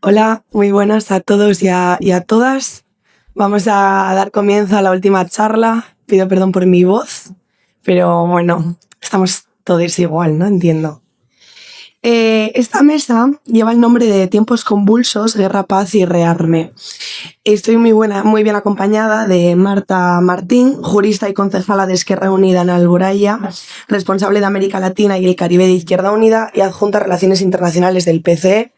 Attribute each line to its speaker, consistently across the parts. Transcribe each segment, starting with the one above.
Speaker 1: Hola, muy buenas a todos y a todas. Vamos a dar comienzo a la última charla. Pido perdón por mi voz, pero bueno, estamos todos igual, ¿no? Entiendo. Esta mesa lleva el nombre de Tiempos convulsos, guerra, paz y rearme. Estoy muy bien acompañada de Marta Martín, jurista y concejala de Esquerra Unida en Alboraya, responsable de América Latina y el Caribe de Izquierda Unida y adjunta a Relaciones Internacionales del PCE.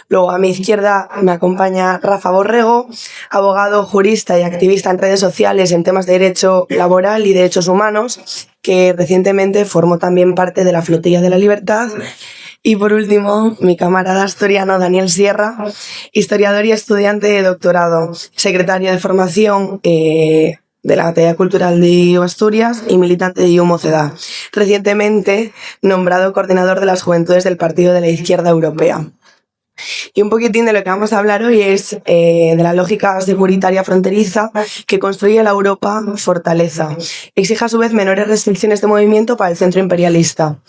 Speaker 1: Luego a mi izquierda me acompaña Rafa Borrego, abogado, jurista y activista en redes sociales en temas de derecho laboral y derechos humanos, que recientemente formó también parte de la Flotilla de la Libertad. Y por último, mi camarada asturiano Daniel Sierra, historiador y estudiante de doctorado, secretario de formación de la Batalla Cultural de Asturias y militante de Mocedad, recientemente nombrado coordinador de las juventudes del Partido de la Izquierda Europea. Y un poquitín de lo que vamos a hablar hoy es de la lógica securitaria fronteriza que construye la Europa fortaleza. Exige a su vez menores restricciones de movimiento para el centro imperialista.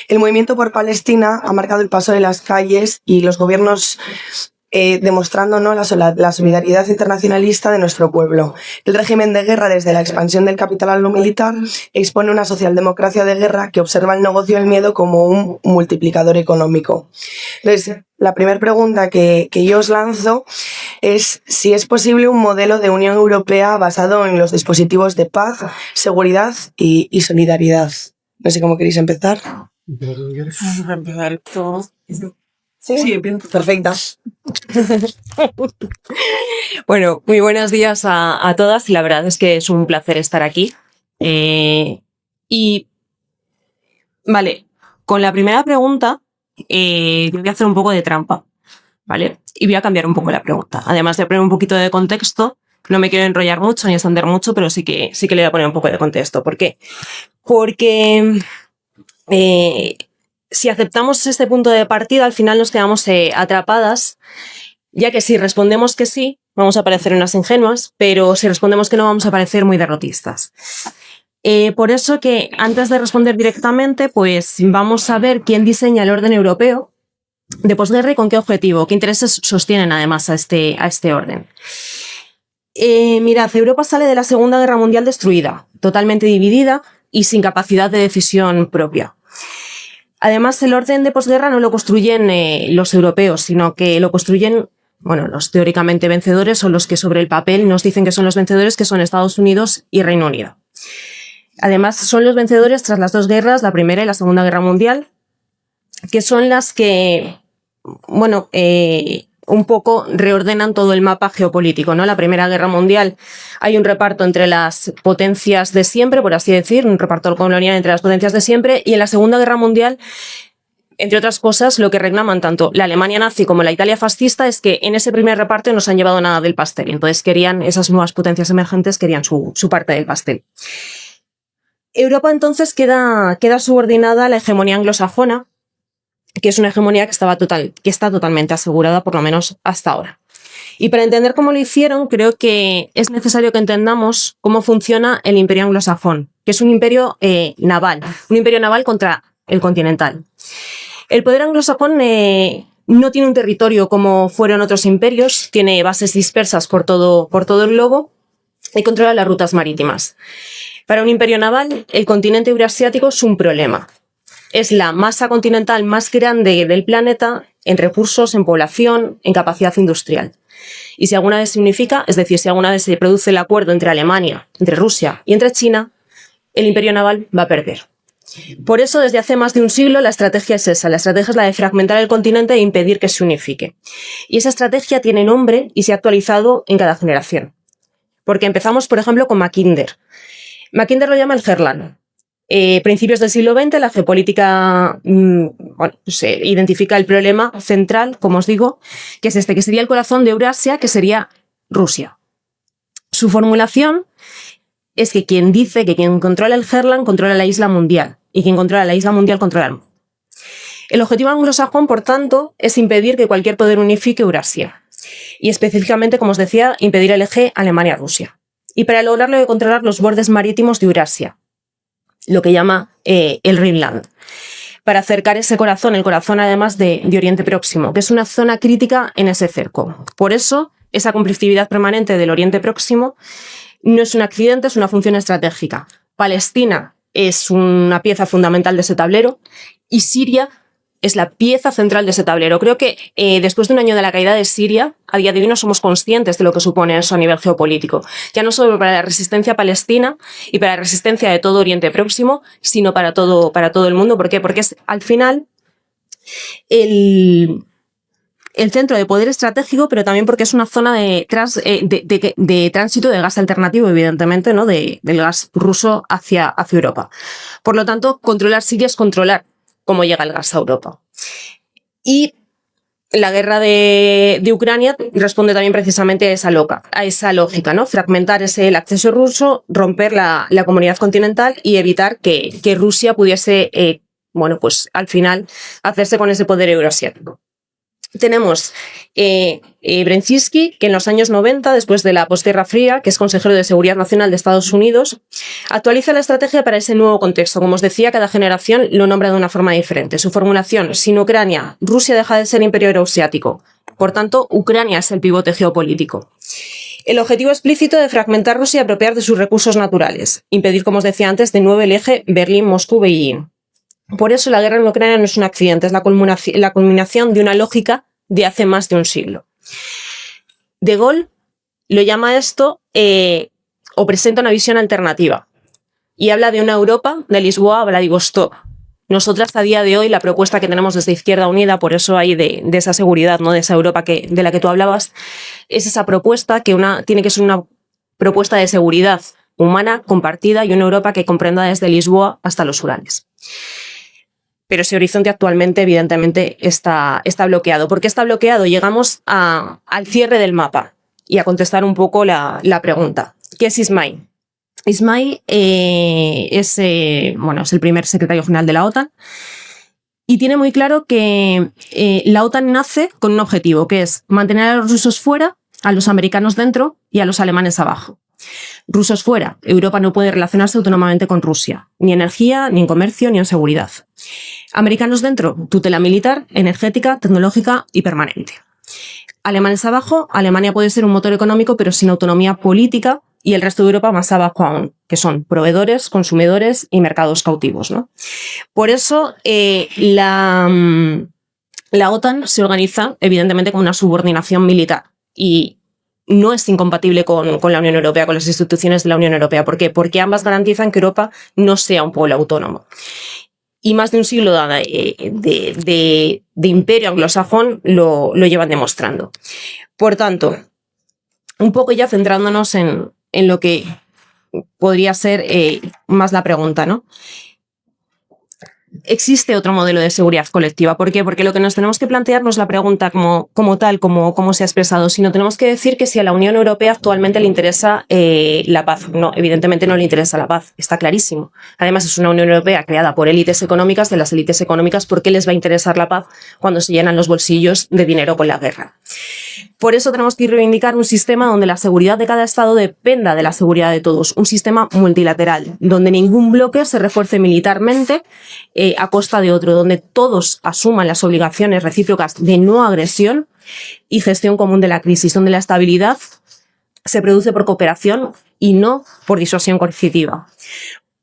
Speaker 1: El movimiento por Palestina ha marcado el paso de las calles y los gobiernos demostrando, ¿no?, la solidaridad internacionalista de nuestro pueblo. El régimen de guerra, desde la expansión del capital a lo militar, expone una socialdemocracia de guerra que observa el negocio del miedo como un multiplicador económico. Entonces, la primera pregunta que yo os lanzo es si es posible un modelo de Unión Europea basado en los dispositivos de paz, seguridad y solidaridad. No sé cómo queréis empezar.
Speaker 2: Vamos a empezar todo.
Speaker 1: Sí, perfecta.
Speaker 2: Bueno, muy buenos días a todas. La verdad es que es un placer estar aquí. Y vale, con la primera pregunta yo voy a hacer un poco de trampa, ¿vale? Y voy a cambiar un poco la pregunta. Además de poner un poquito de contexto, no me quiero enrollar mucho ni extender mucho, pero sí que le voy a poner un poco de contexto. ¿Por qué? Porque si aceptamos este punto de partida, al final nos quedamos atrapadas, ya que si respondemos que sí, vamos a parecer unas ingenuas, pero si respondemos que no, vamos a parecer muy derrotistas. Por eso que antes de responder directamente, pues vamos a ver quién diseña el orden europeo de posguerra y con qué objetivo, qué intereses sostienen además a este orden. Mirad, Europa sale de la Segunda Guerra Mundial destruida, totalmente dividida y sin capacidad de decisión propia. Además, el orden de posguerra no lo construyen los europeos, sino que lo construyen, bueno, los teóricamente vencedores o los que sobre el papel nos dicen que son los vencedores, que son Estados Unidos y Reino Unido. Además, son los vencedores tras las dos guerras, la Primera y la Segunda Guerra Mundial, que son las que, bueno, un poco reordenan todo el mapa geopolítico, ¿no? La Primera Guerra Mundial hay un reparto entre las potencias de siempre, por así decir, un reparto colonial entre las potencias de siempre, y en la Segunda Guerra Mundial, entre otras cosas, lo que reclaman tanto la Alemania nazi como la Italia fascista es que en ese primer reparto no se han llevado nada del pastel, entonces querían, esas nuevas potencias emergentes querían su parte del pastel. Europa entonces queda subordinada a la hegemonía anglosajona, que es una hegemonía que está totalmente asegurada, por lo menos hasta ahora. Y para entender cómo lo hicieron, creo que es necesario que entendamos cómo funciona el imperio anglosajón, que es un imperio naval contra el continental. El poder anglosajón no tiene un territorio como fueron otros imperios, tiene bases dispersas por todo el globo y controla las rutas marítimas. Para un imperio naval, el continente eurasiático es un problema. Es la masa continental más grande del planeta en recursos, en población, en capacidad industrial. Y si alguna vez se unifica, es decir, si alguna vez se produce el acuerdo entre Alemania, entre Rusia y entre China, el imperio naval va a perder. Por eso, desde hace más de un siglo, la estrategia es esa. La estrategia es la de fragmentar el continente e impedir que se unifique. Y esa estrategia tiene nombre y se ha actualizado en cada generación. Porque empezamos, por ejemplo, con Mackinder. Mackinder lo llama el Herland. Principios del siglo XX, la geopolítica identifica el problema central, como os digo, que es que sería el corazón de Eurasia, que sería Rusia. Su formulación es que quien dice que quien controla el Herland controla la isla mundial, y quien controla la isla mundial controla el mundo. El objetivo anglosajón, por tanto, es impedir que cualquier poder unifique Eurasia, y específicamente, como os decía, impedir el eje Alemania-Rusia. Y para lograrlo hay que controlar los bordes marítimos de Eurasia, lo que llama el Rhineland. para acercar ese corazón, el corazón además de Oriente Próximo, que es una zona crítica en ese cerco. Por eso, esa conflictividad permanente del Oriente Próximo no es un accidente, es una función estratégica. Palestina es una pieza fundamental de ese tablero y Siria es la pieza central de ese tablero. Creo que después de un año de la caída de Siria, a día de hoy no somos conscientes de lo que supone eso a nivel geopolítico. Ya no solo para la resistencia palestina y para la resistencia de todo Oriente Próximo, sino para todo el mundo. ¿Por qué? Porque es al final el centro de poder estratégico, pero también porque es una zona de tránsito de gas alternativo, evidentemente, ¿no? Del gas ruso hacia Europa. Por lo tanto, controlar Siria es controlar cómo llega el gas a Europa. Y la guerra de Ucrania responde también precisamente a esa lógica, ¿no? Fragmentar el acceso ruso, romper la comunidad continental y evitar que Rusia pudiese, pues al final, hacerse con ese poder euroasiático. Tenemos Brzezinski, que en los años 90, después de la posguerra fría, que es consejero de Seguridad Nacional de Estados Unidos, actualiza la estrategia para ese nuevo contexto. Como os decía, cada generación lo nombra de una forma diferente. Su formulación: sin Ucrania, Rusia deja de ser imperio euroasiático. Por tanto, Ucrania es el pivote geopolítico. El objetivo explícito de fragmentar Rusia y apropiar de sus recursos naturales. Impedir, como os decía antes, de nuevo el eje Berlín-Moscú-Beijing. Por eso la guerra en Ucrania no es un accidente, es la culminación de una lógica de hace más de un siglo. De Gaulle lo llama esto o presenta una visión alternativa y habla de una Europa de Lisboa a Vladivostok. Nosotras a día de hoy la propuesta que tenemos desde Izquierda Unida, por eso hay de esa seguridad, ¿no? De esa Europa de la que tú hablabas, es esa propuesta que tiene que ser una propuesta de seguridad humana, compartida, y una Europa que comprenda desde Lisboa hasta los Urales. Pero ese horizonte actualmente, evidentemente, está bloqueado. ¿Por qué está bloqueado? Llegamos al cierre del mapa y a contestar un poco la pregunta. ¿Qué es Ismay? Ismay es el primer secretario general de la OTAN y tiene muy claro que la OTAN nace con un objetivo, que es mantener a los rusos fuera, a los americanos dentro y a los alemanes abajo. Rusos fuera, Europa no puede relacionarse autónomamente con Rusia, ni en energía, ni en comercio, ni en seguridad. Americanos dentro, tutela militar, energética, tecnológica y permanente. Alemanes abajo, Alemania puede ser un motor económico pero sin autonomía política, y el resto de Europa más abajo aún, que son proveedores, consumidores y mercados cautivos, ¿no? Por eso la OTAN se organiza evidentemente como una subordinación militar y no es incompatible con la Unión Europea, con las instituciones de la Unión Europea. ¿Por qué? Porque ambas garantizan que Europa no sea un pueblo autónomo. Y más de un siglo de imperio anglosajón lo llevan demostrando. Por tanto, un poco ya centrándonos en lo que podría ser más la pregunta, ¿no? Existe otro modelo de seguridad colectiva. ¿Por qué? Porque lo que nos tenemos que plantear no es la pregunta como tal, como se ha expresado, sino tenemos que decir que si a la Unión Europea actualmente le interesa la paz. No, evidentemente no le interesa la paz, está clarísimo. Además, es una Unión Europea creada por élites económicas. De las élites económicas, ¿por qué les va a interesar la paz cuando se llenan los bolsillos de dinero con la guerra? Por eso tenemos que reivindicar un sistema donde la seguridad de cada Estado dependa de la seguridad de todos. Un sistema multilateral, donde ningún bloque se refuerce militarmente a costa de otro, donde todos asuman las obligaciones recíprocas de no agresión y gestión común de la crisis, donde la estabilidad se produce por cooperación y no por disuasión coercitiva.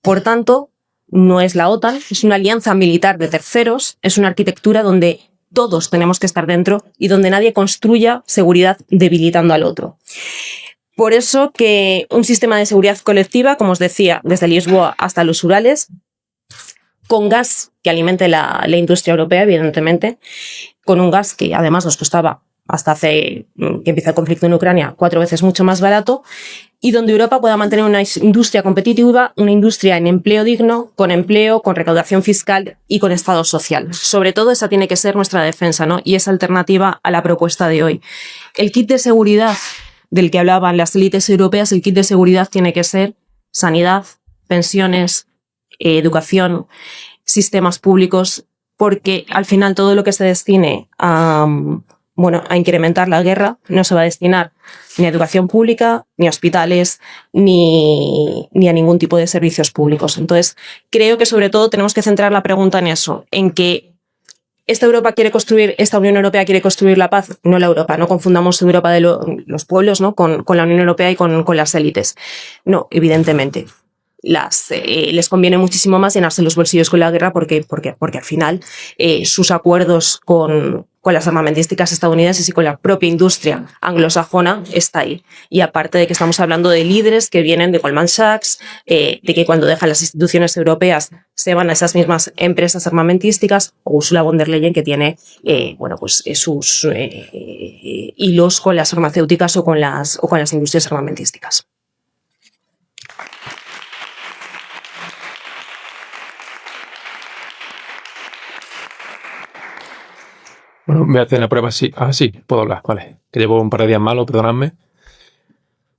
Speaker 2: Por tanto, no es la OTAN, es una alianza militar de terceros, es una arquitectura donde todos tenemos que estar dentro y donde nadie construya seguridad debilitando al otro. Por eso que un sistema de seguridad colectiva, como os decía, desde Lisboa hasta los Urales, con gas que alimente la industria europea, evidentemente, con un gas que además nos costaba hasta hace que empieza el conflicto en Ucrania 4 veces mucho más barato, y donde Europa pueda mantener una industria competitiva, una industria en empleo digno, con recaudación fiscal y con Estado social. Sobre todo esa tiene que ser nuestra defensa, ¿no? Y esa alternativa a la propuesta de hoy. El kit de seguridad del que hablaban las élites europeas, el kit de seguridad tiene que ser sanidad, pensiones, educación, sistemas públicos, porque al final todo lo que se destine a bueno, a incrementar la guerra, no se va a destinar ni a educación pública, ni a hospitales, ni a ningún tipo de servicios públicos. Entonces, creo que sobre todo tenemos que centrar la pregunta en eso, en que esta Unión Europea quiere construir la paz, no la Europa. No confundamos Europa de los pueblos, ¿no? con la Unión Europea y con las élites. No, evidentemente. Les conviene muchísimo más llenarse los bolsillos con la guerra porque al final sus acuerdos con las armamentísticas estadounidenses y con la propia industria anglosajona está ahí. Y aparte de que estamos hablando de líderes que vienen de Goldman Sachs, de que cuando dejan las instituciones europeas se van a esas mismas empresas armamentísticas, o Ursula von der Leyen, que tiene sus hilos con las farmacéuticas o con las industrias armamentísticas.
Speaker 3: Bueno, voy a hacer la prueba así. Ah, sí, puedo hablar, vale. Que llevo un par de días malos, perdonadme.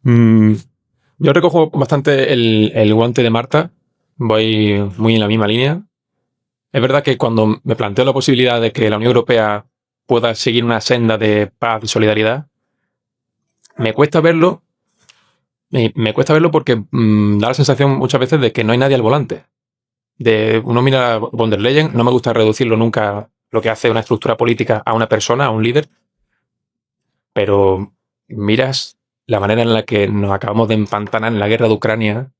Speaker 3: Yo recojo bastante el guante de Marta. Voy muy en la misma línea. Es verdad que cuando me planteo la posibilidad de que la Unión Europea pueda seguir una senda de paz y solidaridad, me cuesta verlo. Me cuesta verlo porque da la sensación muchas veces de que no hay nadie al volante. Uno mira a von der Leyen, no me gusta reducirlo nunca lo que hace una estructura política a una persona, a un líder, pero miras la manera en la que nos acabamos de empantanar en la guerra de Ucrania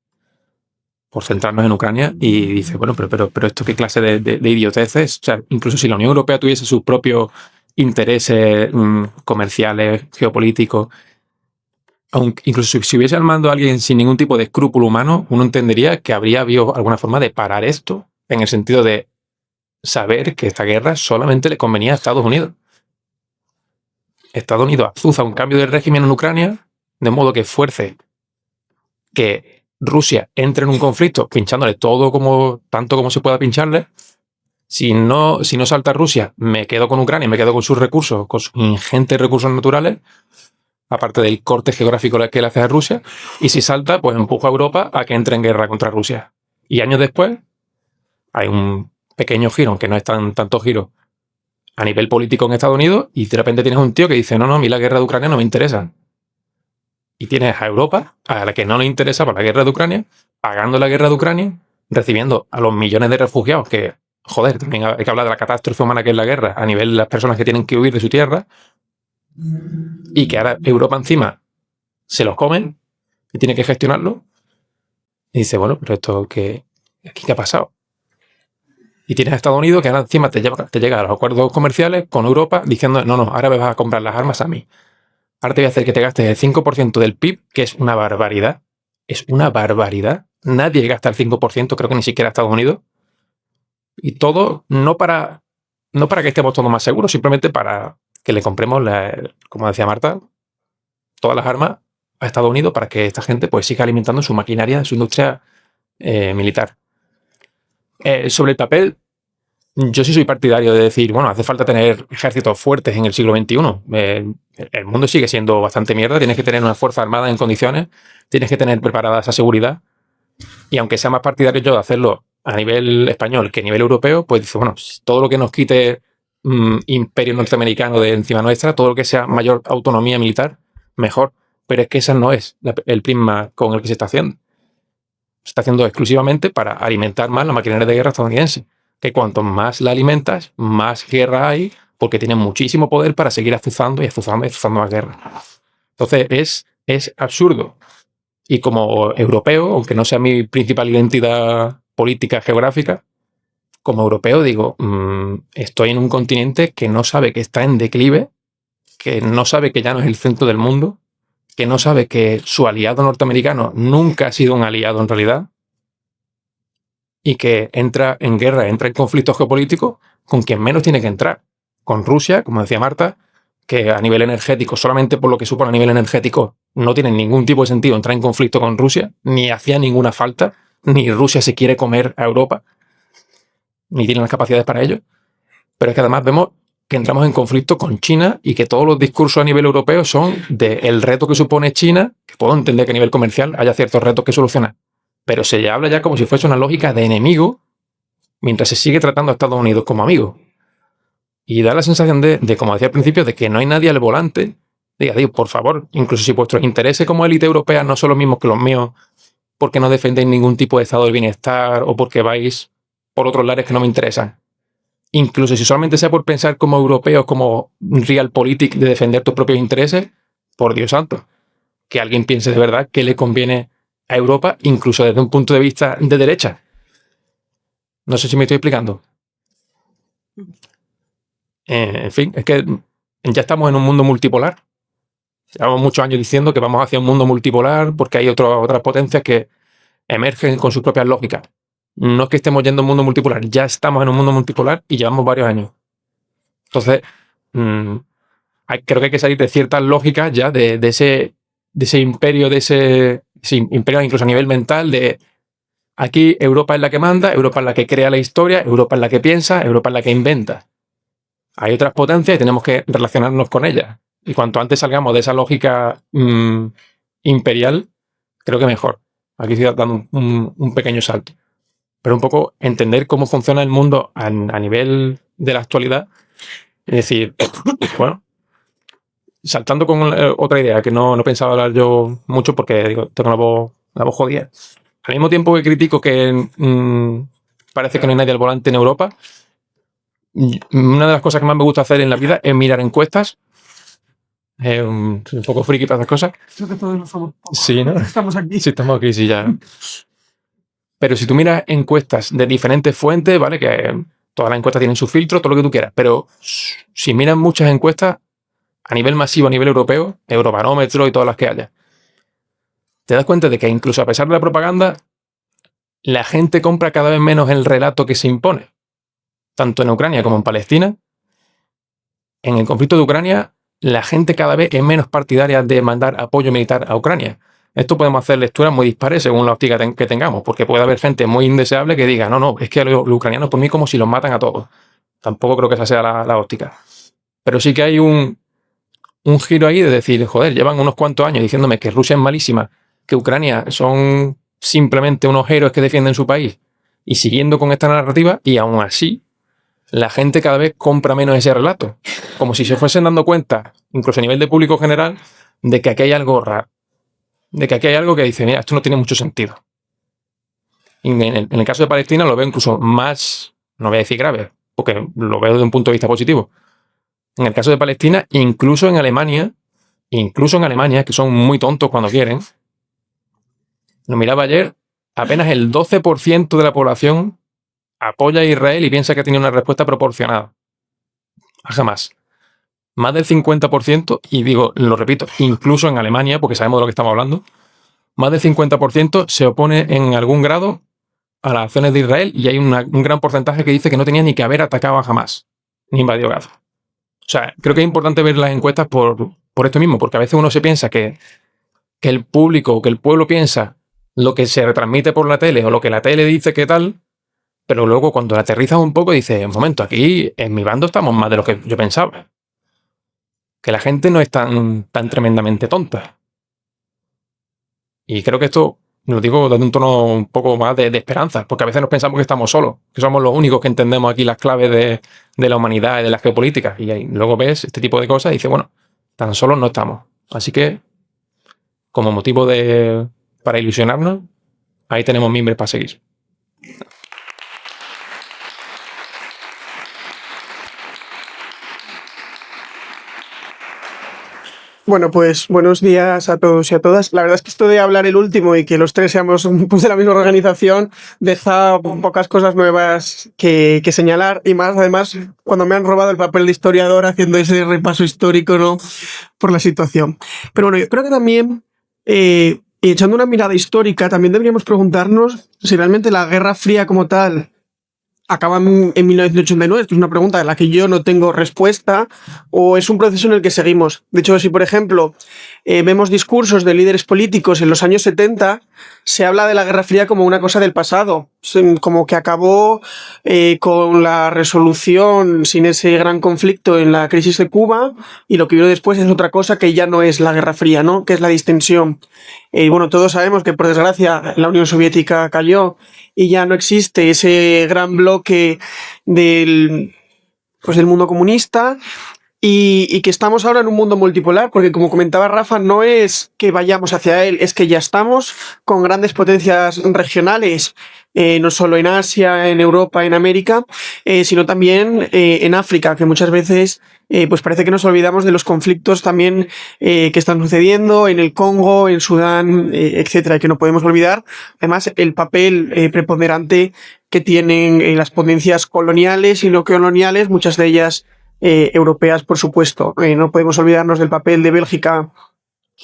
Speaker 3: por centrarnos en Ucrania y dices, bueno, pero esto qué clase de idioteces. O sea, incluso si la Unión Europea tuviese sus propios intereses comerciales, geopolíticos, incluso si hubiese al mando a alguien sin ningún tipo de escrúpulo humano, uno entendería que habría habido alguna forma de parar esto, en el sentido de saber que esta guerra solamente le convenía a Estados Unidos. Estados Unidos azuza un cambio de régimen en Ucrania, de modo que fuerce que Rusia entre en un conflicto pinchándole tanto como se pueda pincharle. Si no salta Rusia, me quedo con Ucrania, me quedo con sus recursos, con sus ingentes recursos naturales, aparte del corte geográfico que le hace a Rusia, y si salta, pues empuja a Europa a que entre en guerra contra Rusia. Y años después hay un pequeño giro, aunque no es tanto giro, a nivel político en Estados Unidos, y de repente tienes un tío que dice, no, a mí la guerra de Ucrania no me interesa. Y tienes a Europa, a la que no le interesa por la guerra de Ucrania, pagando la guerra de Ucrania, recibiendo a los millones de refugiados que, joder, también hay que hablar de la catástrofe humana que es la guerra, a nivel de las personas que tienen que huir de su tierra, y que ahora Europa encima se los comen y tiene que gestionarlo. Y dice, bueno, pero esto ¿qué ha pasado? Y tienes a Estados Unidos que ahora encima te llega a los acuerdos comerciales con Europa diciendo, no, ahora me vas a comprar las armas a mí. Ahora te voy a hacer que te gastes el 5% del PIB, que es una barbaridad. Es una barbaridad. Nadie gasta el 5%, creo que ni siquiera Estados Unidos. Y todo no para que estemos todos más seguros, simplemente para que le compremos, como decía Marta, todas las armas a Estados Unidos para que esta gente pues siga alimentando su maquinaria, su industria militar. Sobre el papel, yo sí soy partidario de decir, bueno, hace falta tener ejércitos fuertes en el siglo XXI. El mundo sigue siendo bastante mierda, tienes que tener una fuerza armada en condiciones, tienes que tener preparada esa seguridad. Y aunque sea más partidario yo de hacerlo a nivel español que a nivel europeo, pues dice, bueno, todo lo que nos quite imperio norteamericano de encima nuestra, todo lo que sea mayor autonomía militar, mejor. Pero es que ese no es el prisma con el que se está haciendo. Se está haciendo exclusivamente para alimentar más la maquinaria de guerra estadounidense. Que cuanto más la alimentas, más guerra hay, porque tienen muchísimo poder para seguir azuzando más guerra. Entonces es absurdo. Y como europeo, aunque no sea mi principal identidad política geográfica, como europeo digo, estoy en un continente que no sabe que está en declive, que no sabe que ya no es el centro del mundo, que no sabe que su aliado norteamericano nunca ha sido un aliado en realidad, y que entra en guerra, entra en conflictos geopolíticos con quien menos tiene que entrar. Con Rusia, como decía Marta, que a nivel energético, solamente por lo que supone a nivel energético, no tiene ningún tipo de sentido entrar en conflicto con Rusia, ni hacía ninguna falta, ni Rusia se quiere comer a Europa, ni tiene las capacidades para ello. Pero es que además vemos que entramos en conflicto con China y que todos los discursos a nivel europeo son del reto que supone China, que puedo entender que a nivel comercial haya ciertos retos que solucionar, pero se habla ya como si fuese una lógica de enemigo, mientras se sigue tratando a Estados Unidos como amigo. Y da la sensación de, como decía al principio, de que no hay nadie al volante. Diga, Dios, por favor, incluso si vuestros intereses como élite europea no son los mismos que los míos, porque no defendéis ningún tipo de estado del bienestar o porque vais por otros lares que no me interesan. Incluso si solamente sea por pensar como europeos, como realpolitik de defender tus propios intereses, por Dios santo, que alguien piense de verdad que le conviene a Europa, incluso desde un punto de vista de derecha. No sé si me estoy explicando. En fin, es que ya estamos en un mundo multipolar. Llevamos muchos años diciendo que vamos hacia un mundo multipolar porque hay otras potencias que emergen con sus propias lógicas. No es que estemos yendo a un mundo multipolar, ya estamos en un mundo multipolar y llevamos varios años. Entonces, creo que hay que salir de ciertas lógicas ya de ese imperio, de ese imperio incluso a nivel mental, de aquí Europa es la que manda, Europa es la que crea la historia, Europa es la que piensa, Europa es la que inventa. Hay otras potencias y tenemos que relacionarnos con ellas. Y cuanto antes salgamos de esa lógica imperial, creo que mejor. Aquí estoy dando un pequeño salto. Pero un poco entender cómo funciona el mundo a nivel de la actualidad. Es decir, bueno, saltando con otra idea que no pensaba hablar yo mucho porque digo, tengo la voz jodida. Al mismo tiempo que critico que parece que no hay nadie al volante en Europa, una de las cosas que más me gusta hacer en la vida es mirar encuestas. Soy un poco friki para esas cosas.
Speaker 4: Creo que todos lo somos.
Speaker 3: Sí, ¿no?
Speaker 4: Estamos aquí.
Speaker 3: Sí, estamos aquí, sí, ya. Pero si tú miras encuestas de diferentes fuentes, ¿vale? Que todas las encuestas tienen su filtro, todo lo que tú quieras. Pero si miras muchas encuestas a nivel masivo, a nivel europeo, Eurobarómetro y todas las que haya, te das cuenta de que incluso a pesar de la propaganda, la gente compra cada vez menos el relato que se impone. Tanto en Ucrania como en Palestina. En el conflicto de Ucrania, la gente cada vez es menos partidaria de mandar apoyo militar a Ucrania. Esto podemos hacer lecturas muy dispares según la óptica que tengamos, porque puede haber gente muy indeseable que diga, no, es que los ucranianos por mí como si los matan a todos. Tampoco creo que esa sea la óptica. Pero sí que hay un giro ahí de decir, joder, llevan unos cuantos años diciéndome que Rusia es malísima, que Ucrania son simplemente unos héroes que defienden su país, y siguiendo con esta narrativa, y aún así, la gente cada vez compra menos ese relato. Como si se fuesen dando cuenta, incluso a nivel de público general, de que aquí hay algo raro. De que aquí hay algo que dice, mira, esto no tiene mucho sentido. Y en el caso de Palestina lo veo incluso más, no voy a decir grave, porque lo veo desde un punto de vista positivo. En el caso de Palestina, incluso en Alemania, que son muy tontos cuando quieren, lo miraba ayer, apenas el 12% de la población apoya a Israel y piensa que tiene una respuesta proporcionada. Jamás. Más del 50%, y digo, lo repito, incluso en Alemania, porque sabemos de lo que estamos hablando, más del 50% se opone en algún grado a las acciones de Israel y hay un gran porcentaje que dice que no tenía ni que haber atacado a Hamás, ni invadido Gaza. O sea, creo que es importante ver las encuestas por esto mismo, porque a veces uno se piensa que el público o que el pueblo piensa lo que se retransmite por la tele o lo que la tele dice que tal, pero luego cuando la aterrizas un poco dices, un momento, aquí en mi bando estamos más de lo que yo pensaba. Que la gente no es tan tremendamente tonta. Y creo que esto lo digo desde un tono un poco más de esperanza, porque a veces nos pensamos que estamos solos, que somos los únicos que entendemos aquí las claves de la humanidad y de la geopolítica. Y ahí luego ves este tipo de cosas y dices, bueno, tan solos no estamos. Así que, como motivo para ilusionarnos, ahí tenemos mimbres para seguir.
Speaker 4: Bueno, pues buenos días a todos y a todas. La verdad es que esto de hablar el último y que los tres seamos pues, de la misma organización deja pocas cosas nuevas que señalar y más además cuando me han robado el papel de historiador haciendo ese repaso histórico, ¿no?, por la situación. Pero bueno, yo creo que también, y echando una mirada histórica, también deberíamos preguntarnos si realmente la Guerra Fría como tal acaba en 1989, esto es una pregunta de la que yo no tengo respuesta, o es un proceso en el que seguimos. De hecho, si por ejemplo vemos discursos de líderes políticos en los años 70, se habla de la Guerra Fría como una cosa del pasado, como que acabó con la resolución sin ese gran conflicto en la crisis de Cuba, y lo que vino después es otra cosa que ya no es la Guerra Fría, ¿no?, que es la distensión. Y bueno, todos sabemos que por desgracia la Unión Soviética cayó y ya no existe ese gran bloque del pues del mundo comunista. Y que estamos ahora en un mundo multipolar, porque como comentaba Rafa, no es que vayamos hacia él, es que ya estamos con grandes potencias regionales, no solo en Asia, en Europa, en América, sino también en África, que muchas veces pues parece que nos olvidamos de los conflictos también que están sucediendo en el Congo, en Sudán, etcétera, y que no podemos olvidar además el papel preponderante que tienen las potencias coloniales y no coloniales, muchas de ellas europeas, por supuesto. No podemos olvidarnos del papel de Bélgica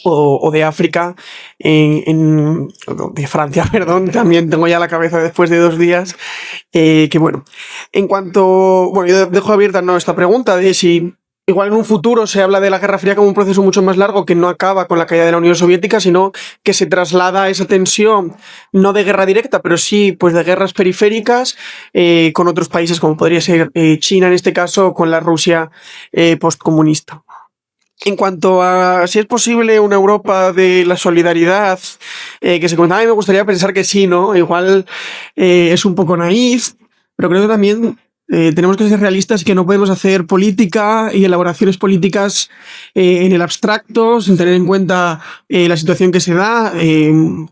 Speaker 4: o de África, de Francia, perdón, también tengo ya la cabeza después de 2 días, que bueno, en cuanto, bueno, yo dejo abierta esta pregunta de si igual en un futuro se habla de la Guerra Fría como un proceso mucho más largo que no acaba con la caída de la Unión Soviética, sino que se traslada esa tensión, no de guerra directa, pero sí pues de guerras periféricas con otros países como podría ser China en este caso, o con la Rusia postcomunista. En cuanto a si es posible una Europa de la solidaridad, que se comentaba, a mí me gustaría pensar que sí, ¿no? Igual es un poco naif, pero creo que también tenemos que ser realistas y que no podemos hacer política y elaboraciones políticas en el abstracto, sin tener en cuenta la situación que se da,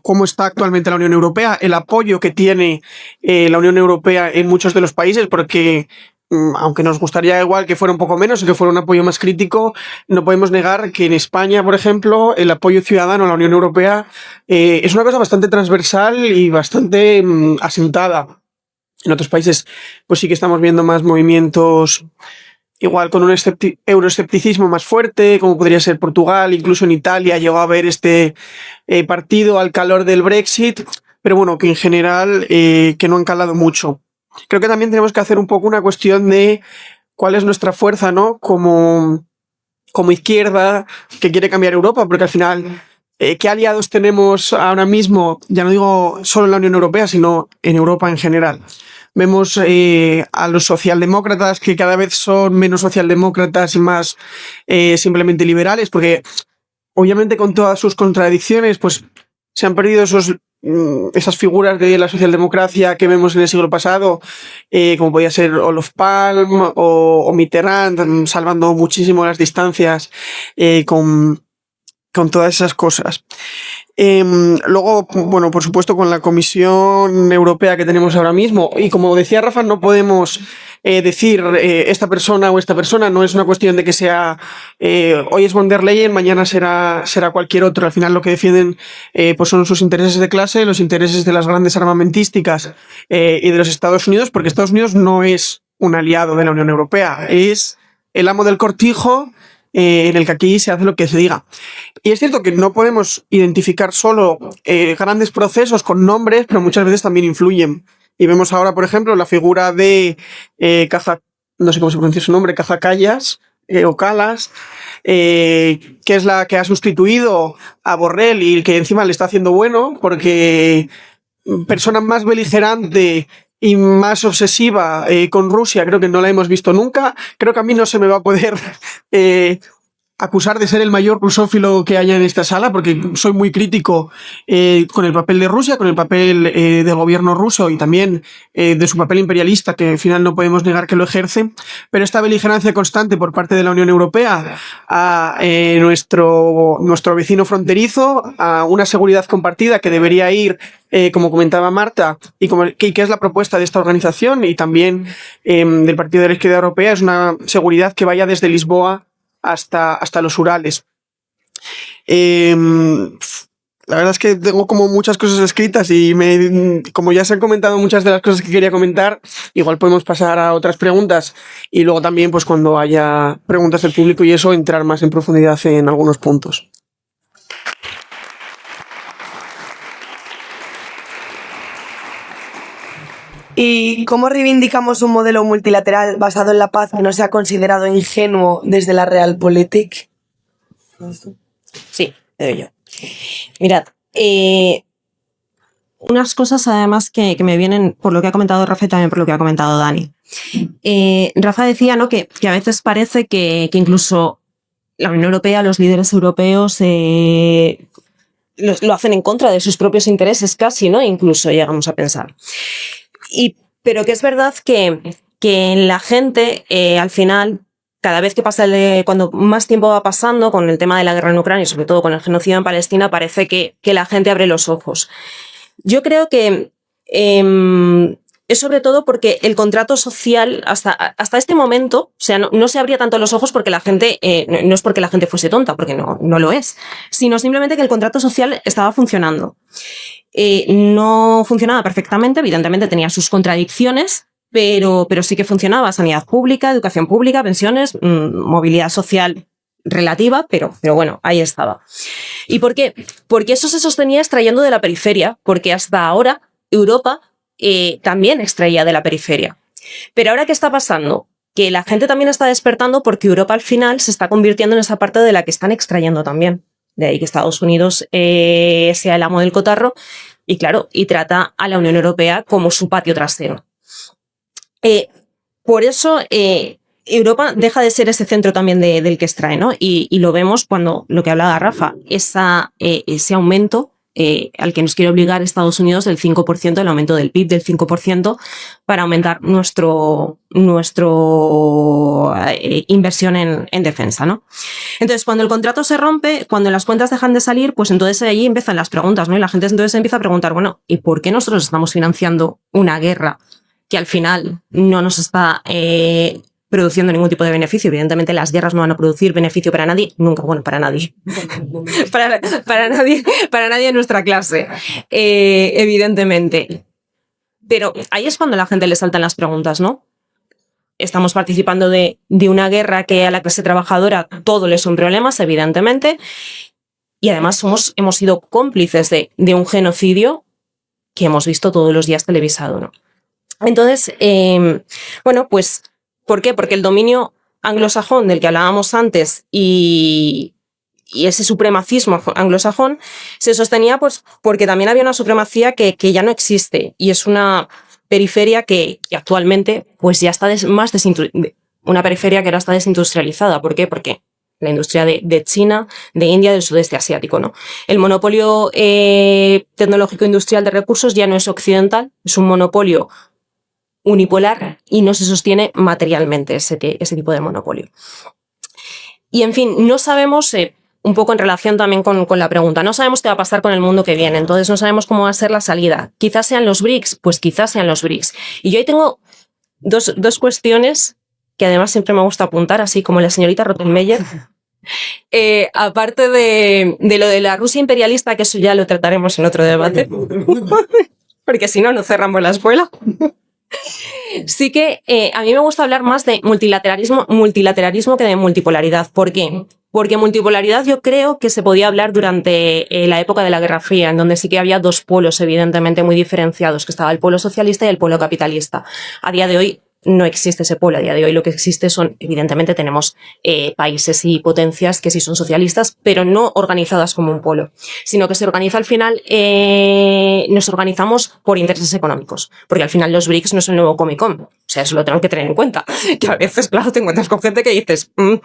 Speaker 4: cómo está actualmente la Unión Europea, el apoyo que tiene la Unión Europea en muchos de los países, porque aunque nos gustaría igual que fuera un poco menos y que fuera un apoyo más crítico, no podemos negar que en España, por ejemplo, el apoyo ciudadano a la Unión Europea es una cosa bastante transversal y bastante asentada. En otros países, pues sí que estamos viendo más movimientos, igual con un euroescepticismo más fuerte, como podría ser Portugal, incluso en Italia llegó a haber este partido al calor del Brexit, pero bueno, que en general que no han calado mucho. Creo que también tenemos que hacer un poco una cuestión de cuál es nuestra fuerza, ¿no? Como izquierda que quiere cambiar Europa, porque al final, ¿qué aliados tenemos ahora mismo? Ya no digo solo en la Unión Europea, sino en Europa en general. Vemos a los socialdemócratas que cada vez son menos socialdemócratas y más simplemente liberales, porque obviamente con todas sus contradicciones, pues se han perdido esas figuras de la socialdemocracia que vemos en el siglo pasado, como podía ser Olof Palme o Mitterrand, salvando muchísimo las distancias con todas esas cosas. Luego, bueno, por supuesto, con la Comisión Europea que tenemos ahora mismo, y como decía Rafa, no podemos decir esta persona o esta persona, no es una cuestión de que sea hoy es von der Leyen, mañana será cualquier otro. Al final lo que defienden pues son sus intereses de clase, los intereses de las grandes armamentísticas y de los Estados Unidos, porque Estados Unidos no es un aliado de la Unión Europea, es el amo del cortijo en el que aquí se hace lo que se diga. Y es cierto que no podemos identificar solo grandes procesos con nombres, pero muchas veces también influyen. Y vemos ahora, por ejemplo, la figura de no sé cómo se pronuncia su nombre, Kaja Kallas, o Kallas, que es la que ha sustituido a Borrell y que encima le está haciendo bueno, porque persona más beligerante y más obsesiva con Rusia creo que no la hemos visto nunca. Creo que a mí no se me va a poder acusar de ser el mayor rusófilo que haya en esta sala, porque soy muy crítico con el papel de Rusia, con el papel del gobierno ruso y también de su papel imperialista, que al final no podemos negar que lo ejerce, pero esta beligerancia constante por parte de la Unión Europea a nuestro vecino fronterizo, a una seguridad compartida que debería ir, como comentaba Marta, y que es la propuesta de esta organización y también del Partido de la Izquierda Europea, es una seguridad que vaya desde Lisboa hasta los Urales. La verdad es que tengo como muchas cosas escritas y como ya se han comentado muchas de las cosas que quería comentar, igual podemos pasar a otras preguntas y luego también pues cuando haya preguntas del público y eso entrar más en profundidad en algunos puntos.
Speaker 1: ¿Y cómo reivindicamos un modelo multilateral basado en la paz que no sea considerado ingenuo desde la Realpolitik?
Speaker 2: Sí, te doy yo. Mirad, unas cosas además que me vienen por lo que ha comentado Rafa y también por lo que ha comentado Dani. Rafa decía, ¿no?, que a veces parece que incluso la Unión Europea, los líderes europeos lo hacen en contra de sus propios intereses casi, ¿no? Incluso llegamos a pensar. Pero que es verdad que que la gente, al final, cada vez que pasa, cuando más tiempo va pasando con el tema de la guerra en Ucrania y sobre todo con el genocidio en Palestina, parece que la gente abre los ojos. Yo creo que es sobre todo porque el contrato social hasta este momento, o sea, no se abría tanto los ojos porque la gente, no es porque la gente fuese tonta, porque no lo es, sino simplemente que el contrato social estaba funcionando. No funcionaba perfectamente, evidentemente tenía sus contradicciones, pero sí que funcionaba: sanidad pública, educación pública, pensiones, movilidad social relativa, pero bueno, ahí estaba. ¿Y por qué? Porque eso se sostenía extrayendo de la periferia, porque hasta ahora Europa también extraía de la periferia. Pero ahora, ¿qué está pasando? Que la gente también está despertando porque Europa al final se está convirtiendo en esa parte de la que están extrayendo también. De ahí que Estados Unidos sea el amo del cotarro y, claro, y trata a la Unión Europea como su patio trasero. Por eso Europa deja de ser ese centro también del que extrae, ¿no? Y lo vemos cuando, lo que hablaba Rafa, ese aumento al que nos quiere obligar Estados Unidos del 5%, el aumento del PIB del 5%, para aumentar nuestro inversión en defensa, ¿no? Entonces, cuando el contrato se rompe, cuando las cuentas dejan de salir, pues entonces ahí empiezan las preguntas, ¿no? Y la gente entonces empieza a preguntar, bueno, ¿y por qué nosotros estamos financiando una guerra que al final no nos está produciendo ningún tipo de beneficio? Evidentemente las guerras no van a producir beneficio para nadie, nunca, bueno, para nadie. para nadie en nuestra clase, evidentemente. Pero ahí es cuando a la gente le saltan las preguntas, ¿no? Estamos participando de una guerra que a la clase trabajadora todo le son problemas, evidentemente, y además hemos sido cómplices de un genocidio que hemos visto todos los días televisado, ¿no? Entonces, bueno, pues, ¿por qué? Porque el dominio anglosajón del que hablábamos antes y ese supremacismo anglosajón se sostenía pues porque también había una supremacía que ya no existe y es una periferia que actualmente pues ya está una periferia que ahora está desindustrializada. ¿Por qué? Porque la industria de China, de India, del sudeste asiático, ¿no? El monopolio tecnológico industrial de recursos ya no es occidental, es un monopolio unipolar y no se sostiene materialmente ese tipo de monopolio. Y en fin, no sabemos, un poco en relación también con la pregunta, no sabemos qué va a pasar con el mundo que viene, entonces no sabemos cómo va a ser la salida. Quizás sean los BRICS, pues quizás sean los BRICS. Y yo ahí tengo dos cuestiones que además siempre me gusta apuntar, así como la señorita Rottenmeier. Aparte de lo de la Rusia imperialista, que eso ya lo trataremos en otro debate, porque si no, no cerramos la escuela. Sí que a mí me gusta hablar más de multilateralismo que de multipolaridad. ¿Por qué? Porque multipolaridad yo creo que se podía hablar durante la época de la Guerra Fría, en donde sí que había dos polos evidentemente muy diferenciados, que estaba el polo socialista y el polo capitalista. A día de hoy no existe ese polo. A día de hoy lo que existe son, evidentemente tenemos países y potencias que sí son socialistas, pero no organizadas como un polo, sino que se organiza al final, nos organizamos por intereses económicos, porque al final los BRICS no es el nuevo Comic Con. O sea, eso lo tenemos que tener en cuenta, que a veces, claro, te encuentras con gente que dices, no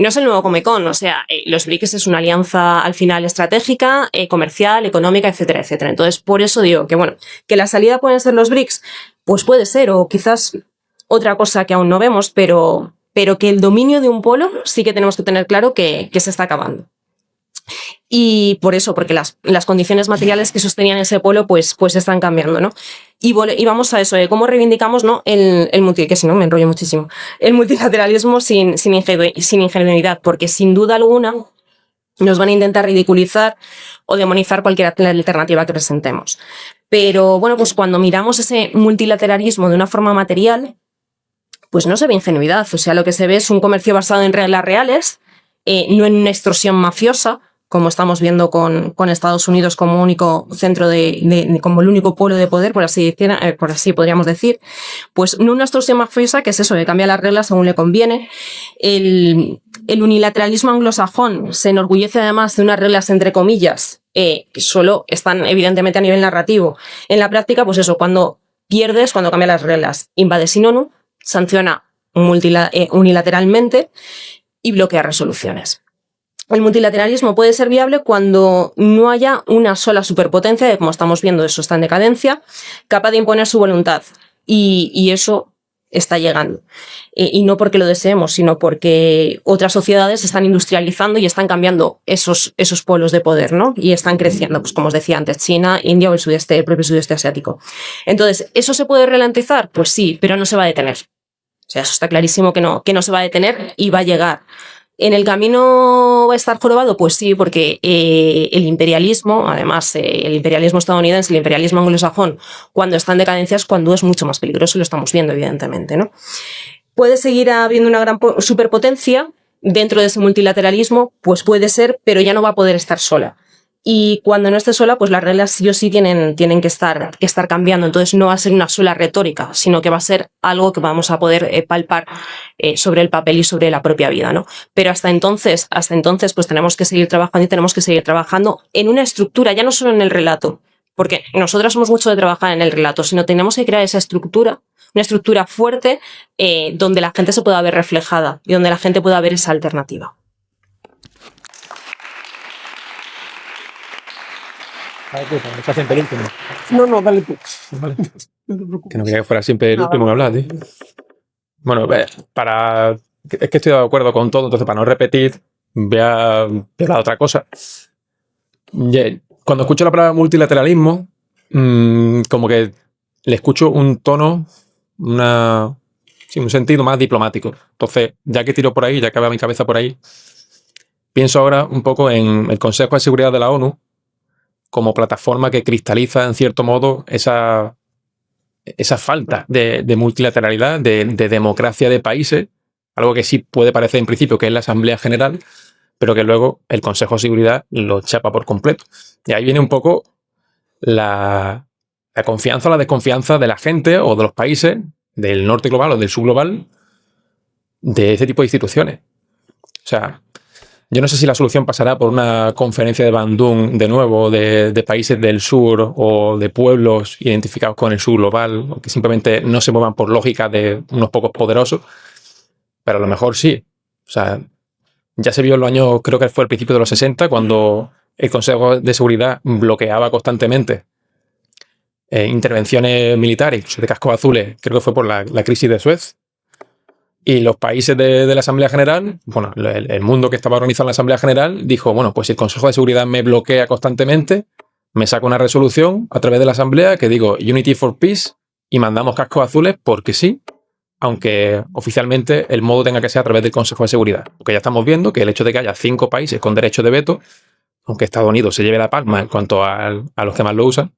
Speaker 2: es el nuevo Comic Con. O sea, los BRICS es una alianza al final estratégica, comercial, económica, etcétera, etcétera. Entonces, por eso digo que, bueno, que la salida pueden ser los BRICS, pues puede ser, o quizás otra cosa que aún no vemos, pero que el dominio de un polo sí que tenemos que tener claro que se está acabando. Y por eso, porque las condiciones materiales que sostenían ese polo pues están cambiando, ¿no? Y vamos a eso, cómo reivindicamos, ¿no? Que si no me enrollo muchísimo, el multilateralismo sin ingenuidad, porque sin duda alguna nos van a intentar ridiculizar o demonizar cualquier alternativa que presentemos. Pero bueno, pues cuando miramos ese multilateralismo de una forma material, pues no se ve ingenuidad. O sea, lo que se ve es un comercio basado en reglas reales, no en una extorsión mafiosa, como estamos viendo con Estados Unidos como único centro como el único polo de poder, por así podríamos decir. Pues no una extorsión mafiosa, que es eso, de cambiar las reglas según le conviene. El unilateralismo anglosajón se enorgullece además de unas reglas entre comillas, que solo están evidentemente a nivel narrativo. En la práctica, pues eso, cuando pierdes, cuando cambias las reglas, invade sin ONU, sanciona unilateralmente y bloquea resoluciones. El multilateralismo puede ser viable cuando no haya una sola superpotencia, que como estamos viendo eso está en decadencia, capaz de imponer su voluntad. Y eso está llegando. Y no porque lo deseemos, sino porque otras sociedades se están industrializando y están cambiando esos polos de poder, ¿no? Y están creciendo, pues como os decía antes, China, India o el propio sudeste asiático. Entonces, ¿eso se puede ralentizar? Pues sí, pero no se va a detener. O sea, eso está clarísimo que no se va a detener y va a llegar. ¿En el camino va a estar jorobado? Pues sí, porque el imperialismo, además, el imperialismo estadounidense, el imperialismo anglosajón, cuando está en decadencia es cuando es mucho más peligroso y lo estamos viendo, evidentemente, ¿no? ¿Puede seguir habiendo una gran superpotencia dentro de ese multilateralismo? Pues puede ser, pero ya no va a poder estar sola. Y cuando no esté sola, pues las reglas sí o sí tienen que estar cambiando. Entonces no va a ser una sola retórica, sino que va a ser algo que vamos a poder palpar sobre el papel y sobre la propia vida, ¿no? Pero hasta entonces, pues tenemos que seguir trabajando y tenemos que seguir trabajando en una estructura, ya no solo en el relato, porque nosotras somos mucho de trabajar en el relato, sino tenemos que crear esa estructura, una estructura fuerte donde la gente se pueda ver reflejada y donde la gente pueda ver esa alternativa.
Speaker 4: No, dale tú.
Speaker 3: Vale. Que no quería que fuera siempre el último que hablar, tío. Bueno, es que estoy de acuerdo con todo, entonces para no repetir, voy a hablar de otra cosa. Cuando escucho la palabra multilateralismo, como que le escucho un tono, un sentido más diplomático. Entonces, ya que tiro por ahí, ya que va mi cabeza por ahí, pienso ahora un poco en el Consejo de Seguridad de la ONU como plataforma que cristaliza, en cierto modo, esa falta de multilateralidad, de democracia de países, algo que sí puede parecer en principio que es la Asamblea General, pero que luego el Consejo de Seguridad lo chapa por completo. Y ahí viene un poco la confianza o la desconfianza de la gente o de los países del norte global o del sur global de ese tipo de instituciones. O sea, yo no sé si la solución pasará por una conferencia de Bandung de nuevo de países del sur o de pueblos identificados con el sur global, o que simplemente no se muevan por lógica de unos pocos poderosos, pero a lo mejor sí. O sea, ya se vio en los años, creo que fue al principio de los 60, cuando el Consejo de Seguridad bloqueaba constantemente intervenciones militares de cascos azules, creo que fue por la crisis de Suez. Y los países de la Asamblea General, bueno, el mundo que estaba organizado en la Asamblea General, dijo, bueno, pues si el Consejo de Seguridad me bloquea constantemente, me saco una resolución a través de la Asamblea que digo Unity for Peace y mandamos cascos azules porque sí, aunque oficialmente el modo tenga que ser a través del Consejo de Seguridad. Porque ya estamos viendo que el hecho de que haya 5 países con derecho de veto, aunque Estados Unidos se lleve la palma en cuanto a los que más lo usan,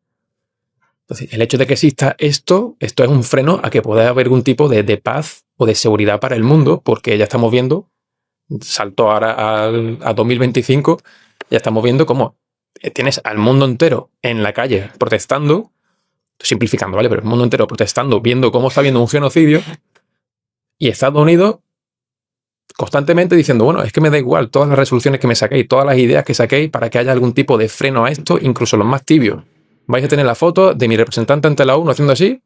Speaker 3: entonces, el hecho de que exista esto es un freno a que pueda haber algún tipo de paz o de seguridad para el mundo, porque ya estamos viendo, salto ahora a 2025, ya estamos viendo cómo tienes al mundo entero en la calle protestando, simplificando, ¿vale? Pero el mundo entero protestando, viendo cómo está habiendo un genocidio, y Estados Unidos constantemente diciendo, bueno, es que me da igual todas las resoluciones que me saquéis, todas las ideas que saquéis para que haya algún tipo de freno a esto, incluso los más tibios. Vais a tener la foto de mi representante ante la ONU haciendo así,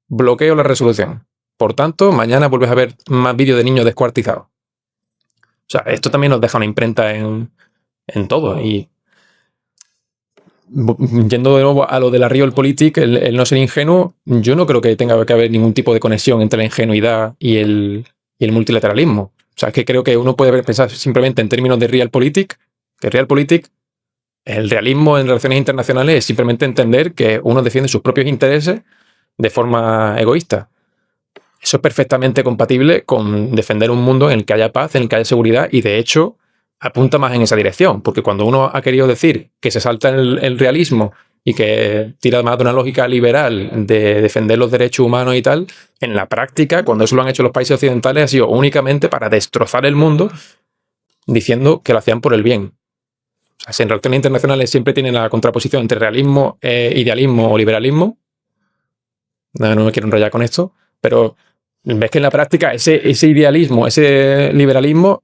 Speaker 3: bloqueo la resolución. Por tanto, mañana vuelves a ver más vídeos de niños descuartizados. O sea, esto también nos deja una imprenta en todo. Y yendo de nuevo a lo de la Realpolitik, el no ser ingenuo, yo no creo que tenga que haber ningún tipo de conexión entre la ingenuidad y el multilateralismo. O sea, es que creo que uno puede pensar simplemente en términos de Realpolitik, que Realpolitik, el realismo en relaciones internacionales es simplemente entender que uno defiende sus propios intereses de forma egoísta. Eso es perfectamente compatible con defender un mundo en el que haya paz, en el que haya seguridad, y de hecho apunta más en esa dirección, porque cuando uno ha querido decir que se salta el realismo y que tira más de una lógica liberal de defender los derechos humanos y tal, en la práctica, cuando eso lo han hecho los países occidentales, ha sido únicamente para destrozar el mundo, diciendo que lo hacían por el bien. O sea, en relaciones internacionales siempre tienen la contraposición entre realismo, idealismo o liberalismo. No me quiero enrollar con esto, pero ves que en la práctica ese idealismo, ese liberalismo,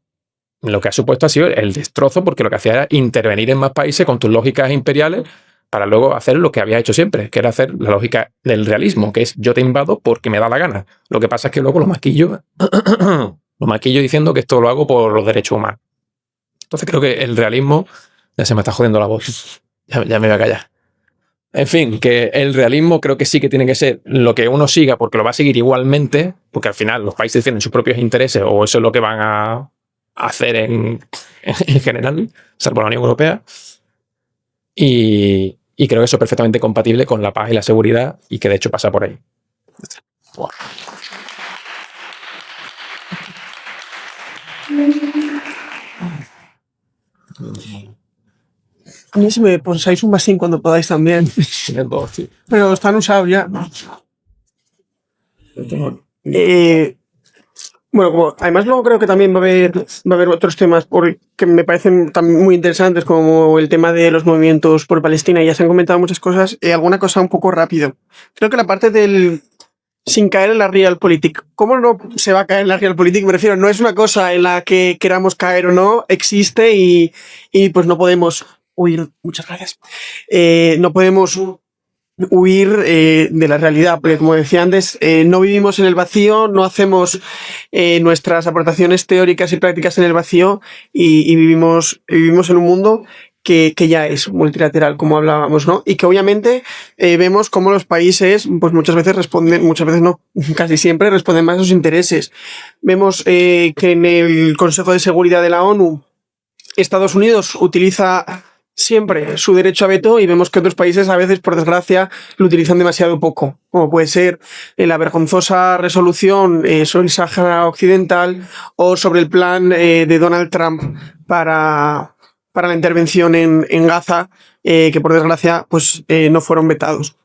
Speaker 3: lo que ha supuesto ha sido el destrozo, porque lo que hacía era intervenir en más países con tus lógicas imperiales para luego hacer lo que había hecho siempre, que era hacer la lógica del realismo, que es yo te invado porque me da la gana. Lo que pasa es que luego lo maquillo diciendo que esto lo hago por los derechos humanos. Entonces creo que el realismo... Ya se me está jodiendo la voz. Ya me voy a callar. En fin, que el realismo creo que sí que tiene que ser lo que uno siga, porque lo va a seguir igualmente, porque al final los países tienen sus propios intereses, o eso es lo que van a hacer en general, salvo la Unión Europea. Y creo que eso es perfectamente compatible con la paz y la seguridad, y que de hecho pasa por ahí.
Speaker 4: A mí si me ponsáis un vasín cuando podáis también. Pero están usados ya. Bueno, además luego creo que también va a haber otros temas que me parecen también muy interesantes, como el tema de los movimientos por Palestina. Ya se han comentado muchas cosas. Alguna cosa un poco rápido. Creo que la parte del sin caer en la realpolitik. ¿Cómo no se va a caer en la realpolitik? Me refiero, no es una cosa en la que queramos caer o no, existe y pues no podemos huir. Muchas gracias. No podemos huir de la realidad, porque como decía antes, no vivimos en el vacío, no hacemos nuestras aportaciones teóricas y prácticas en el vacío y vivimos en un mundo que ya es multilateral, como hablábamos, ¿no? Y que obviamente vemos cómo los países, pues muchas veces no, casi siempre responden más a sus intereses. Vemos que en el Consejo de Seguridad de la ONU, Estados Unidos utiliza siempre su derecho a veto y vemos que otros países a veces, por desgracia, lo utilizan demasiado poco, como puede ser la vergonzosa resolución sobre el Sáhara Occidental o sobre el plan de Donald Trump para la intervención en Gaza, que por desgracia pues, no fueron vetados.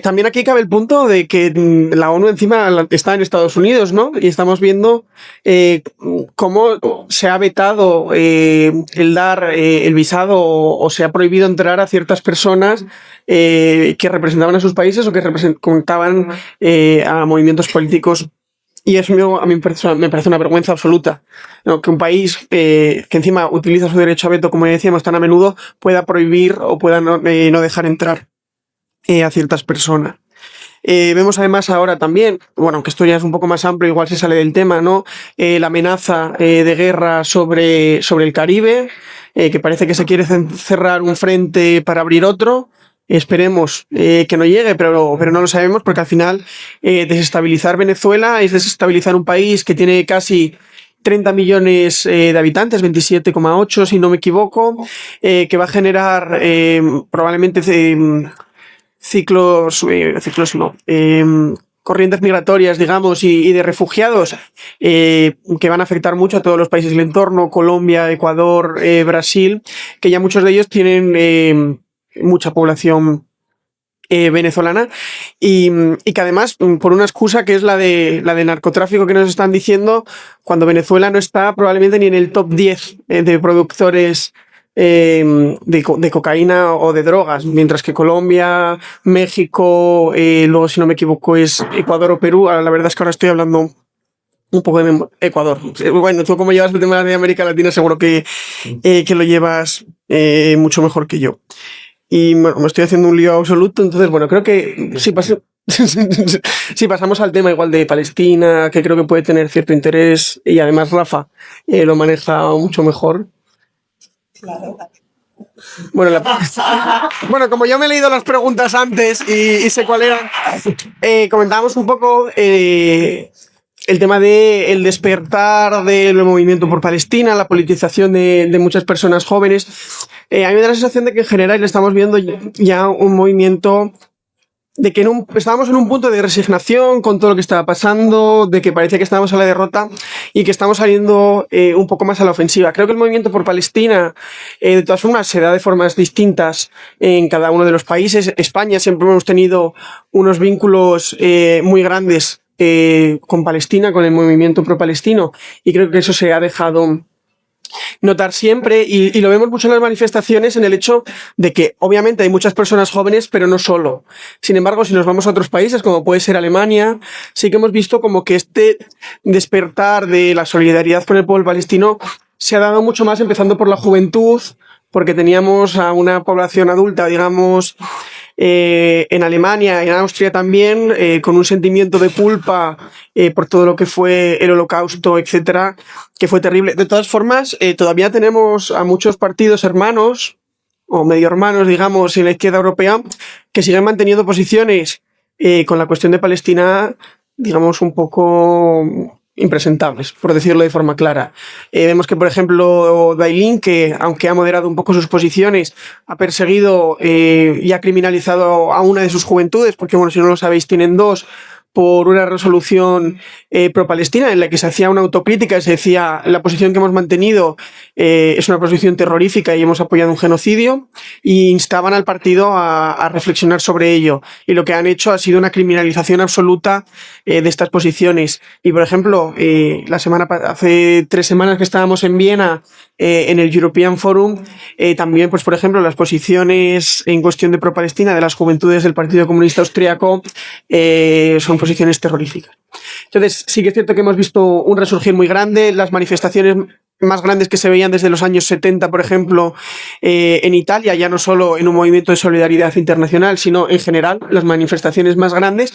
Speaker 4: También aquí cabe el punto de que la ONU encima está en Estados Unidos, ¿no? Y estamos viendo cómo se ha vetado el dar el visado o se ha prohibido entrar a ciertas personas que representaban a sus países o que representaban a movimientos políticos. Y eso a mí me parece una vergüenza absoluta, ¿no? Que un país que encima utiliza su derecho a veto, como decíamos, tan a menudo, pueda prohibir o pueda no dejar entrar a ciertas personas. Vemos además ahora también, bueno, que esto ya es un poco más amplio, igual se sale del tema, ¿no? La amenaza de guerra sobre el Caribe, que parece que se quiere cerrar un frente para abrir otro. Esperemos que no llegue, pero no lo sabemos, porque al final desestabilizar Venezuela es desestabilizar un país que tiene casi 30 millones de habitantes, 27,8 si no me equivoco, que va a generar probablemente corrientes migratorias, digamos, y de refugiados que van a afectar mucho a todos los países del entorno, Colombia, Ecuador, Brasil, que ya muchos de ellos tienen mucha población venezolana y que además por una excusa que es la de narcotráfico que nos están diciendo, cuando Venezuela no está probablemente ni en el top 10 de productores de cocaína o de drogas, mientras que Colombia, México, luego si no me equivoco es Ecuador o Perú. La verdad es que ahora estoy hablando un poco de Ecuador. Bueno, tú como llevas el tema de América Latina seguro que lo llevas mucho mejor que yo. Y bueno, me estoy haciendo un lío absoluto, entonces bueno, creo que si pasamos al tema igual de Palestina, que creo que puede tener cierto interés, y además Rafa lo maneja mucho mejor. Bueno, como yo me he leído las preguntas antes y sé cuál era, comentábamos un poco el tema del despertar del movimiento por Palestina, la politización de muchas personas jóvenes. A mí me da la sensación de que en general estamos viendo ya un movimiento de que estábamos en un punto de resignación con todo lo que estaba pasando, de que parecía que estábamos a la derrota y que estamos saliendo un poco más a la ofensiva. Creo que el movimiento por Palestina, de todas formas, se da de formas distintas en cada uno de los países. España siempre hemos tenido unos vínculos muy grandes con Palestina, con el movimiento pro-palestino, y creo que eso se ha dejado notar siempre y lo vemos mucho en las manifestaciones, en el hecho de que obviamente hay muchas personas jóvenes, pero no solo. Sin embargo, si nos vamos a otros países, como puede ser Alemania, sí que hemos visto como que este despertar de la solidaridad con el pueblo palestino se ha dado mucho más empezando por la juventud, porque teníamos a una población adulta, digamos, en Alemania, en Austria también, con un sentimiento de culpa por todo lo que fue el Holocausto, etcétera, que fue terrible. De todas formas, todavía tenemos a muchos partidos hermanos o medio hermanos, digamos, en la izquierda europea, que siguen manteniendo posiciones con la cuestión de Palestina, digamos, un poco impresentables, por decirlo de forma clara. Vemos que, por ejemplo, Dailin, que aunque ha moderado un poco sus posiciones, ha perseguido y ha criminalizado a una de sus juventudes, porque, bueno, si no lo sabéis, tienen dos, por una resolución pro-palestina en la que se hacía una autocrítica y se decía la posición que hemos mantenido es una posición terrorífica y hemos apoyado un genocidio, y instaban al partido a reflexionar sobre ello, y lo que han hecho ha sido una criminalización absoluta de estas posiciones. Y por ejemplo, hace 3 semanas que estábamos en Viena en el European Forum, también, pues por ejemplo, las posiciones en cuestión de pro-Palestina de las juventudes del Partido Comunista Austriaco son posiciones terroríficas. Entonces, sí que es cierto que hemos visto un resurgir muy grande. Las manifestaciones más grandes que se veían desde los años 70, por ejemplo, en Italia, ya no solo en un movimiento de solidaridad internacional, sino en general, las manifestaciones más grandes.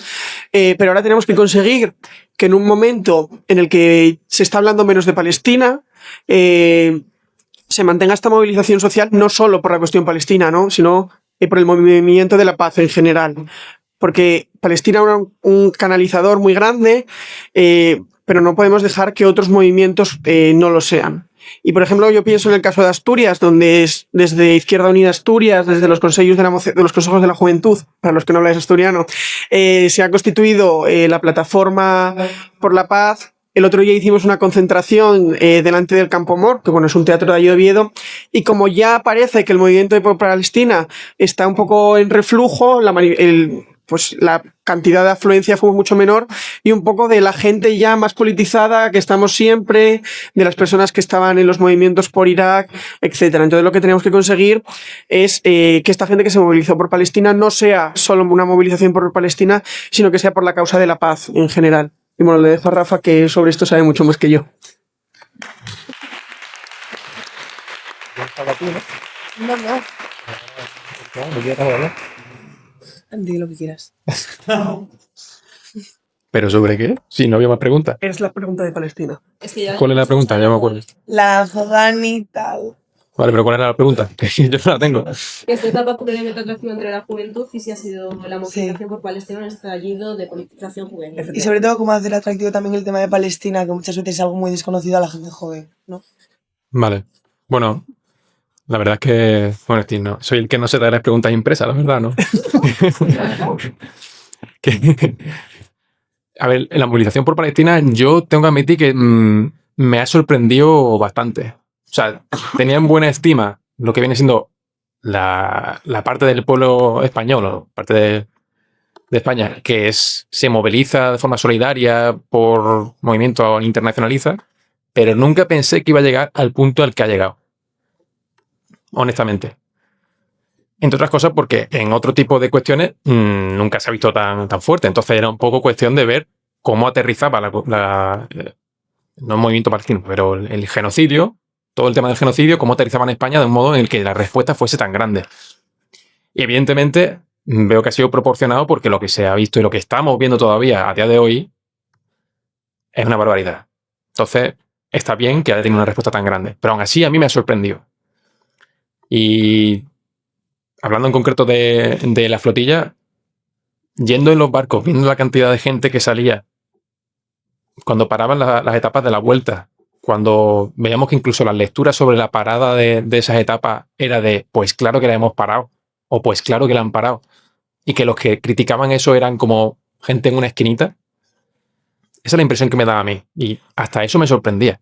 Speaker 4: Pero ahora tenemos que conseguir que en un momento en el que se está hablando menos de Palestina, se mantenga esta movilización social, no solo por la cuestión palestina, ¿no?, sino por el movimiento de la paz en general. Porque Palestina es un canalizador muy grande, pero no podemos dejar que otros movimientos no lo sean. Y, por ejemplo, yo pienso en el caso de Asturias, donde es desde Izquierda Unida Asturias, desde los consejos de la juventud, para los que no habláis asturiano, se ha constituido la Plataforma por la Paz. El otro día hicimos una concentración delante del Campo Mor, que bueno, es un teatro de allí de Oviedo, y como ya parece que el movimiento de pro-Palestina está un poco en reflujo, pues la cantidad de afluencia fue mucho menor, y un poco de la gente ya más politizada que estamos siempre, de las personas que estaban en los movimientos por Irak, etcétera. Entonces lo que tenemos que conseguir es que esta gente que se movilizó por Palestina no sea solo una movilización por Palestina, sino que sea por la causa de la paz en general. Y bueno, le dejo a Rafa, que sobre esto sabe mucho más que yo.
Speaker 1: Di lo que quieras.
Speaker 3: ¿Pero sobre qué? Sí, no había más preguntas.
Speaker 4: Es la pregunta de Palestina.
Speaker 3: ¿Cuál es la pregunta? Ya me acuerdo.
Speaker 1: La afgana y tal.
Speaker 3: Vale, pero ¿cuál era la pregunta? Que yo no la tengo.
Speaker 2: Que esta etapa ocurrió en la atracción entre la juventud y si ha sido la movilización por Palestina un estallido de politización juvenil.
Speaker 1: Y sobre todo, cómo hacer atractivo también el tema de Palestina, que muchas veces es algo muy desconocido a la gente joven, ¿no?
Speaker 3: Vale. Bueno, la verdad es que, bueno, no, soy el que no se trae las preguntas impresas, la verdad, ¿no? A ver, en la movilización por Palestina, yo tengo que admitir que me ha sorprendido bastante. O sea, tenía en buena estima lo que viene siendo la parte del pueblo español, o parte de España, que se moviliza de forma solidaria por movimiento internacionaliza, pero nunca pensé que iba a llegar al punto al que ha llegado. Honestamente. Entre otras cosas porque en otro tipo de cuestiones nunca se ha visto tan fuerte. Entonces era un poco cuestión de ver cómo aterrizaba no el movimiento palestino, pero el genocidio, todo el tema del genocidio, cómo aterrizaba en España de un modo en el que la respuesta fuese tan grande. Y evidentemente veo que ha sido proporcionado porque lo que se ha visto y lo que estamos viendo todavía a día de hoy es una barbaridad. Entonces está bien que haya tenido una respuesta tan grande, pero aún así a mí me ha sorprendido. Y hablando en concreto de la flotilla, yendo en los barcos, viendo la cantidad de gente que salía, cuando paraban las etapas de la vuelta, cuando veíamos que incluso las lecturas sobre la parada de esas etapas era de, pues claro que la hemos parado, o pues claro que la han parado, y que los que criticaban eso eran como gente en una esquinita, esa es la impresión que me daba a mí, y hasta eso me sorprendía,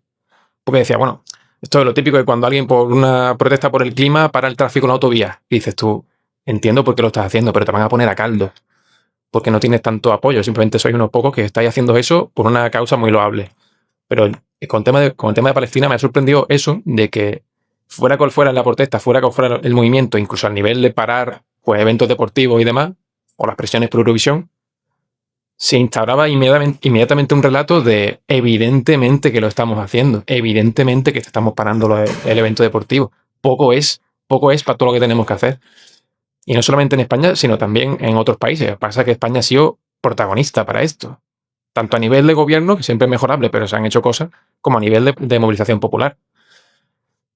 Speaker 3: porque decía, bueno, esto es lo típico de cuando alguien por una protesta por el clima para el tráfico en la autovía. Y dices tú, entiendo por qué lo estás haciendo, pero te van a poner a caldo. Porque no tienes tanto apoyo. Simplemente sois unos pocos que estáis haciendo eso por una causa muy loable. Pero con el tema de Palestina me ha sorprendido eso, de que fuera cual fuera la protesta, fuera cual fuera el movimiento, incluso al nivel de parar pues, eventos deportivos y demás, o las presiones por Eurovisión, se instauraba inmediatamente un relato de evidentemente que lo estamos haciendo, evidentemente que estamos parando el evento deportivo. Poco es para todo lo que tenemos que hacer. Y no solamente en España, sino también en otros países. Pasa que España ha sido protagonista para esto. Tanto a nivel de gobierno, que siempre es mejorable, pero se han hecho cosas, como a nivel de movilización popular.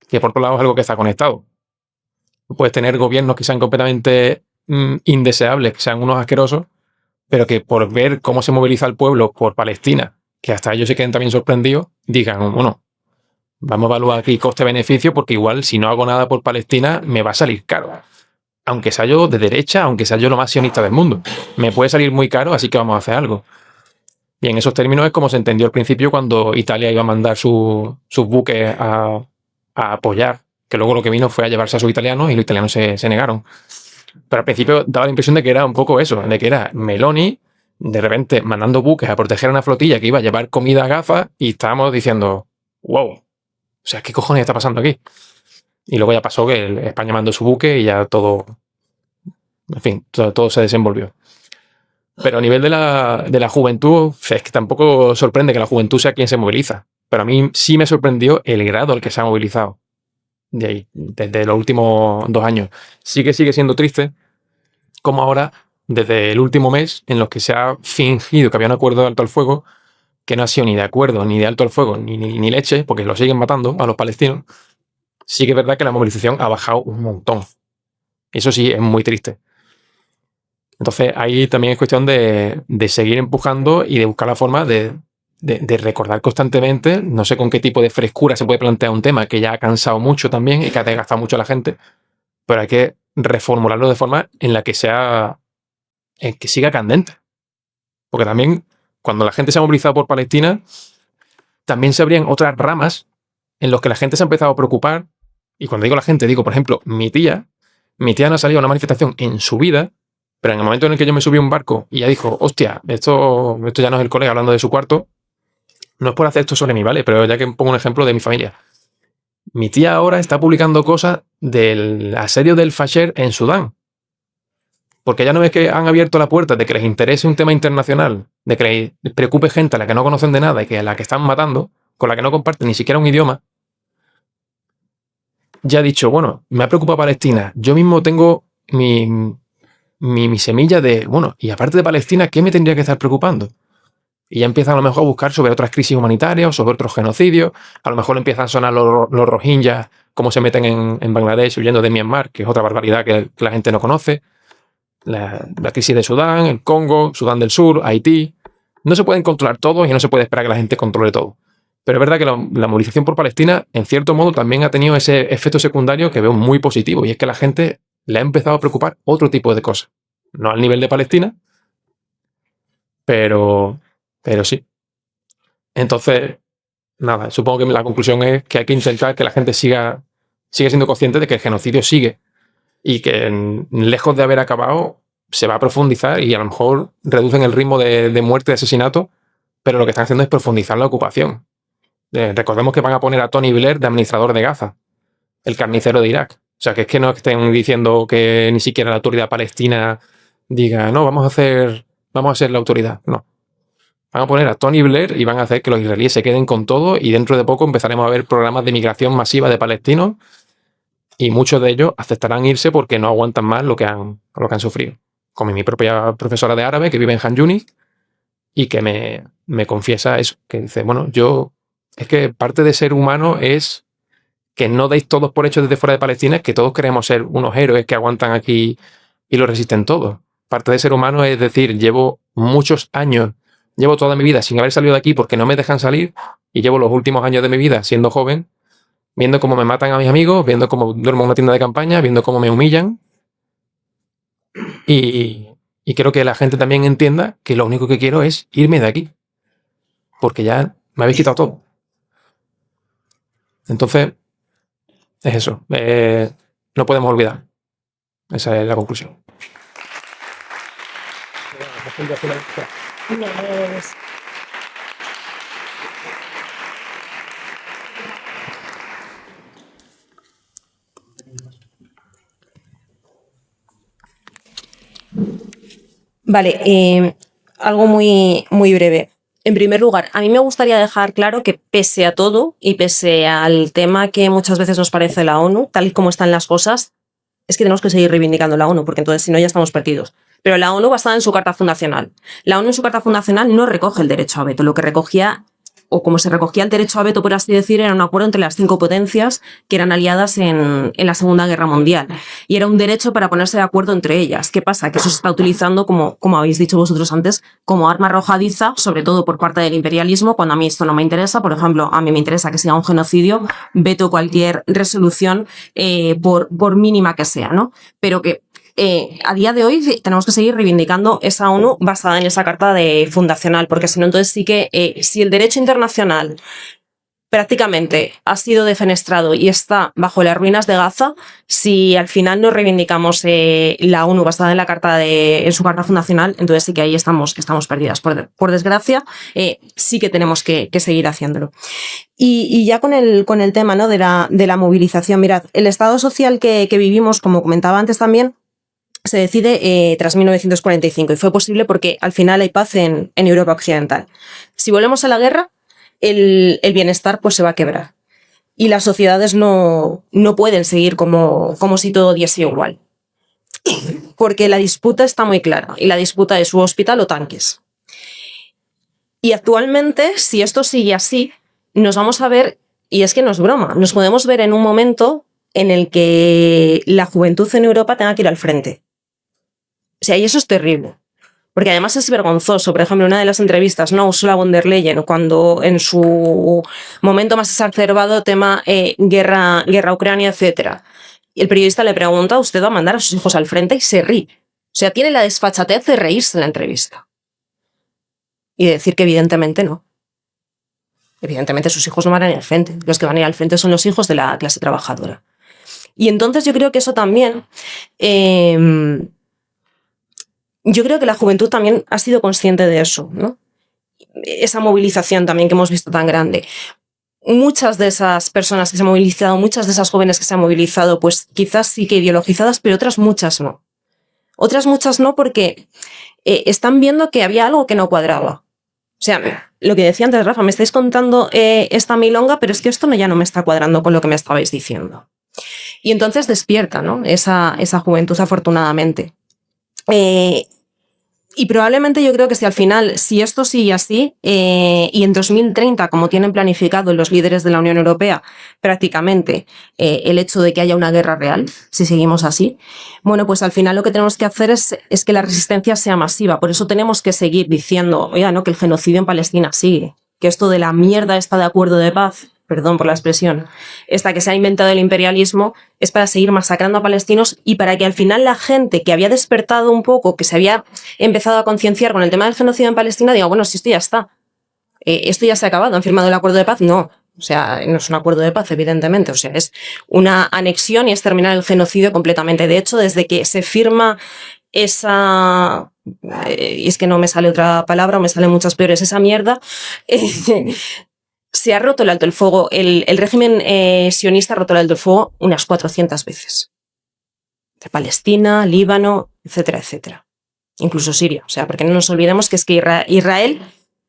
Speaker 3: Que por otro lado es algo que está conectado. Puedes tener gobiernos que sean completamente indeseables, que sean unos asquerosos, pero que por ver cómo se moviliza el pueblo por Palestina, que hasta ellos se queden también sorprendidos, digan, bueno, vamos a evaluar aquí coste-beneficio porque igual si no hago nada por Palestina me va a salir caro. Aunque sea yo de derecha, aunque sea yo lo más sionista del mundo. Me puede salir muy caro, así que vamos a hacer algo. Y en esos términos es como se entendió al principio cuando Italia iba a mandar sus buques a apoyar, que luego lo que vino fue a llevarse a sus italianos y los italianos se negaron. Pero al principio daba la impresión de que era un poco eso, de que era Meloni de repente mandando buques a proteger a una flotilla que iba a llevar comida a Gaza y estábamos diciendo, wow, o sea, ¿qué cojones está pasando aquí? Y luego ya pasó que España mandó su buque y ya todo, en fin, todo se desenvolvió. Pero a nivel de la juventud, es que tampoco sorprende que la juventud sea quien se moviliza. Pero a mí sí me sorprendió el grado al que se ha movilizado de ahí, desde los últimos 2 años. Sí que sigue siendo triste como ahora, desde el último mes, en los que se ha fingido que había un acuerdo de alto al fuego, que no ha sido ni de acuerdo, ni de alto al fuego, ni leche, porque lo siguen matando a los palestinos, sí que es verdad que la movilización ha bajado un montón. Eso sí es muy triste. Entonces ahí también es cuestión de seguir empujando y de buscar la forma de recordar constantemente, no sé con qué tipo de frescura se puede plantear un tema que ya ha cansado mucho también y que ha desgastado mucho a la gente, pero hay que reformularlo de forma en la que que siga candente. Porque también cuando la gente se ha movilizado por Palestina, también se abrían otras ramas en las que la gente se ha empezado a preocupar. Y cuando digo la gente, digo, por ejemplo, mi tía no ha salido a una manifestación en su vida, pero en el momento en el que yo me subí a un barco y ella dijo, hostia, esto ya no es el colega hablando de su cuarto, no es por hacer esto sobre mí, ¿vale? Pero ya que pongo un ejemplo de mi familia. Mi tía ahora está publicando cosas del asedio del Fasher en Sudán. Porque ya no ves que han abierto la puerta de que les interese un tema internacional, de que les preocupe gente a la que no conocen de nada y que a la que están matando, con la que no comparten ni siquiera un idioma. Ya ha dicho, bueno, me ha preocupado Palestina. Yo mismo tengo mi semilla de, bueno, y aparte de Palestina, ¿qué me tendría que estar preocupando? Y ya empiezan a lo mejor a buscar sobre otras crisis humanitarias o sobre otros genocidios. A lo mejor empiezan a sonar los rohingyas, cómo se meten en Bangladesh huyendo de Myanmar, que es otra barbaridad que la gente no conoce. La crisis de Sudán, el Congo, Sudán del Sur, Haití. No se pueden controlar todos y no se puede esperar que la gente controle todo. Pero es verdad que la movilización por Palestina, en cierto modo, también ha tenido ese efecto secundario que veo muy positivo, y es que la gente le ha empezado a preocupar otro tipo de cosas. No al nivel de Palestina, pero sí. Entonces, nada, supongo que la conclusión es que hay que intentar que la gente siga siendo consciente de que el genocidio sigue y que lejos de haber acabado se va a profundizar y a lo mejor reducen el ritmo de muerte, de asesinato, pero lo que están haciendo es profundizar la ocupación. Recordemos que van a poner a Tony Blair de administrador de Gaza, el carnicero de Irak. O sea, que es que no estén diciendo que ni siquiera la autoridad palestina diga, no, vamos a ser la autoridad. No. Van a poner a Tony Blair y van a hacer que los israelíes se queden con todo, y dentro de poco empezaremos a ver programas de migración masiva de palestinos y muchos de ellos aceptarán irse porque no aguantan más lo que han sufrido. Como mi propia profesora de árabe que vive en Han Yunis y que me confiesa eso, que dice, bueno, es que parte de ser humano es que no deis todos por hechos desde fuera de Palestina, es que todos queremos ser unos héroes que aguantan aquí y lo resisten todo. Parte de ser humano es decir, llevo muchos años, llevo toda mi vida sin haber salido de aquí porque no me dejan salir, y llevo los últimos años de mi vida siendo joven, viendo cómo me matan a mis amigos, viendo cómo duermo en una tienda de campaña, viendo cómo me humillan. Y quiero que la gente también entienda que lo único que quiero es irme de aquí, porque ya me habéis quitado todo. Entonces, es eso. No podemos olvidar. Esa es la conclusión.
Speaker 2: Vale, algo muy, muy breve. En primer lugar, a mí me gustaría dejar claro que pese a todo y pese al tema que muchas veces nos parece la ONU, tal y como están las cosas, es que tenemos que seguir reivindicando la ONU, porque entonces si no ya estamos perdidos. Pero la ONU basada en su Carta Fundacional. La ONU en su Carta Fundacional no recoge el derecho a veto, lo que recogía o como se recogía el derecho a veto, por así decir, era un acuerdo entre las 5 potencias que eran aliadas en la Segunda Guerra Mundial. Y era un derecho para ponerse de acuerdo entre ellas. ¿Qué pasa? Que eso se está utilizando, como habéis dicho vosotros antes, como arma arrojadiza, sobre todo por parte del imperialismo, cuando a mí esto no me interesa. Por ejemplo, a mí me interesa que sea un genocidio, veto cualquier resolución, por mínima que sea, ¿no? Pero que a día de hoy tenemos que seguir reivindicando esa ONU basada en esa carta fundacional, porque si no, entonces sí que si el derecho internacional prácticamente ha sido defenestrado y está bajo las ruinas de Gaza, si al final no reivindicamos la ONU basada en la carta en su carta fundacional, entonces sí que ahí estamos perdidas. Por desgracia, sí que tenemos que seguir haciéndolo. Y ya con el tema, ¿no?, de la movilización, mirad, el estado social que vivimos, como comentaba antes también, se decide tras 1945 y fue posible porque al final hay paz en Europa Occidental. Si volvemos a la guerra, el bienestar pues se va a quebrar y las sociedades no pueden seguir como si todo diese igual, porque la disputa está muy clara y la disputa es u hospital o tanques. Y actualmente, si esto sigue así, nos vamos a ver, y es que no es broma, nos podemos ver en un momento en el que la juventud en Europa tenga que ir al frente. O sea, y eso es terrible. Porque además es vergonzoso. Por ejemplo, una de las entrevistas, ¿no?, Ursula von der Leyen, cuando en su momento más exacerbado, tema guerra Ucrania, etc. Y el periodista le pregunta: ¿usted va a mandar a sus hijos al frente? Y se ríe. O sea, tiene la desfachatez de reírse en la entrevista. Y decir que evidentemente no. Evidentemente sus hijos no van a ir al frente. Los que van a ir al frente son los hijos de la clase trabajadora. Y entonces yo creo que eso también... yo creo que la juventud también ha sido consciente de eso, ¿no? Esa movilización también que hemos visto tan grande. Muchas de esas personas que se han movilizado, muchas de esas jóvenes que se han movilizado, pues quizás sí que ideologizadas, pero otras muchas no. Otras muchas no porque están viendo que había algo que no cuadraba. O sea, lo que decía antes Rafa, me estáis contando esta milonga, pero es que esto ya no me está cuadrando con lo que me estabais diciendo. Y entonces despierta, ¿no?, esa juventud, afortunadamente. Y probablemente yo creo que si esto sigue así, y en 2030, como tienen planificado los líderes de la Unión Europea, prácticamente el hecho de que haya una guerra real, si seguimos así, bueno, pues al final lo que tenemos que hacer es que la resistencia sea masiva. Por eso tenemos que seguir diciendo, oiga, ¿no?, que el genocidio en Palestina sigue, que esto de la mierda está de acuerdo de paz, perdón por la expresión, esta que se ha inventado el imperialismo, es para seguir masacrando a palestinos y para que al final la gente que había despertado un poco, que se había empezado a concienciar con el tema del genocidio en Palestina, diga, bueno, si esto ya está, esto ya se ha acabado, han firmado el acuerdo de paz. No, o sea, no es un acuerdo de paz, evidentemente, o sea, es una anexión y es terminar el genocidio completamente. De hecho, desde que se firma esa... y es que no me sale otra palabra, me salen muchas peores, esa mierda... se ha roto el alto el fuego, el régimen sionista ha roto el alto el fuego unas 400 veces. De Palestina, Líbano, etcétera, etcétera. Incluso Siria. O sea, porque no nos olvidemos que es que Israel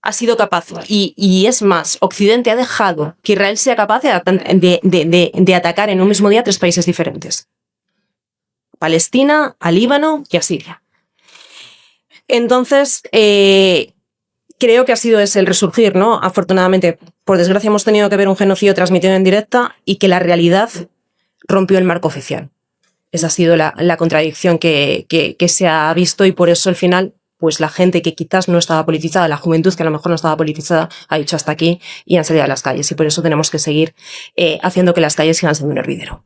Speaker 2: ha sido capaz, y es más, Occidente ha dejado que Israel sea capaz de atacar en un mismo día 3 países diferentes. Palestina, a Líbano y a Siria. Entonces, creo que ha sido ese el resurgir, ¿no? Afortunadamente, por desgracia, hemos tenido que ver un genocidio transmitido en directa y que la realidad rompió el marco oficial. Esa ha sido la contradicción que se ha visto, y por eso al final, pues la gente que quizás no estaba politizada, la juventud que a lo mejor no estaba politizada, ha dicho hasta aquí y han salido a las calles. Y por eso tenemos que seguir haciendo que las calles sigan siendo un hervidero.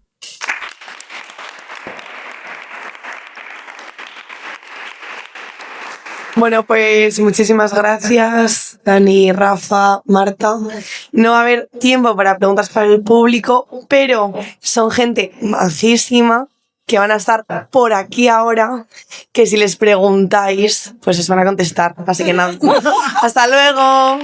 Speaker 1: Bueno, pues muchísimas gracias, Dani, Rafa, Marta. No va a haber tiempo para preguntas para el público, pero son gente majísima que van a estar por aquí ahora, que si les preguntáis, pues os van a contestar. Así que nada, hasta luego.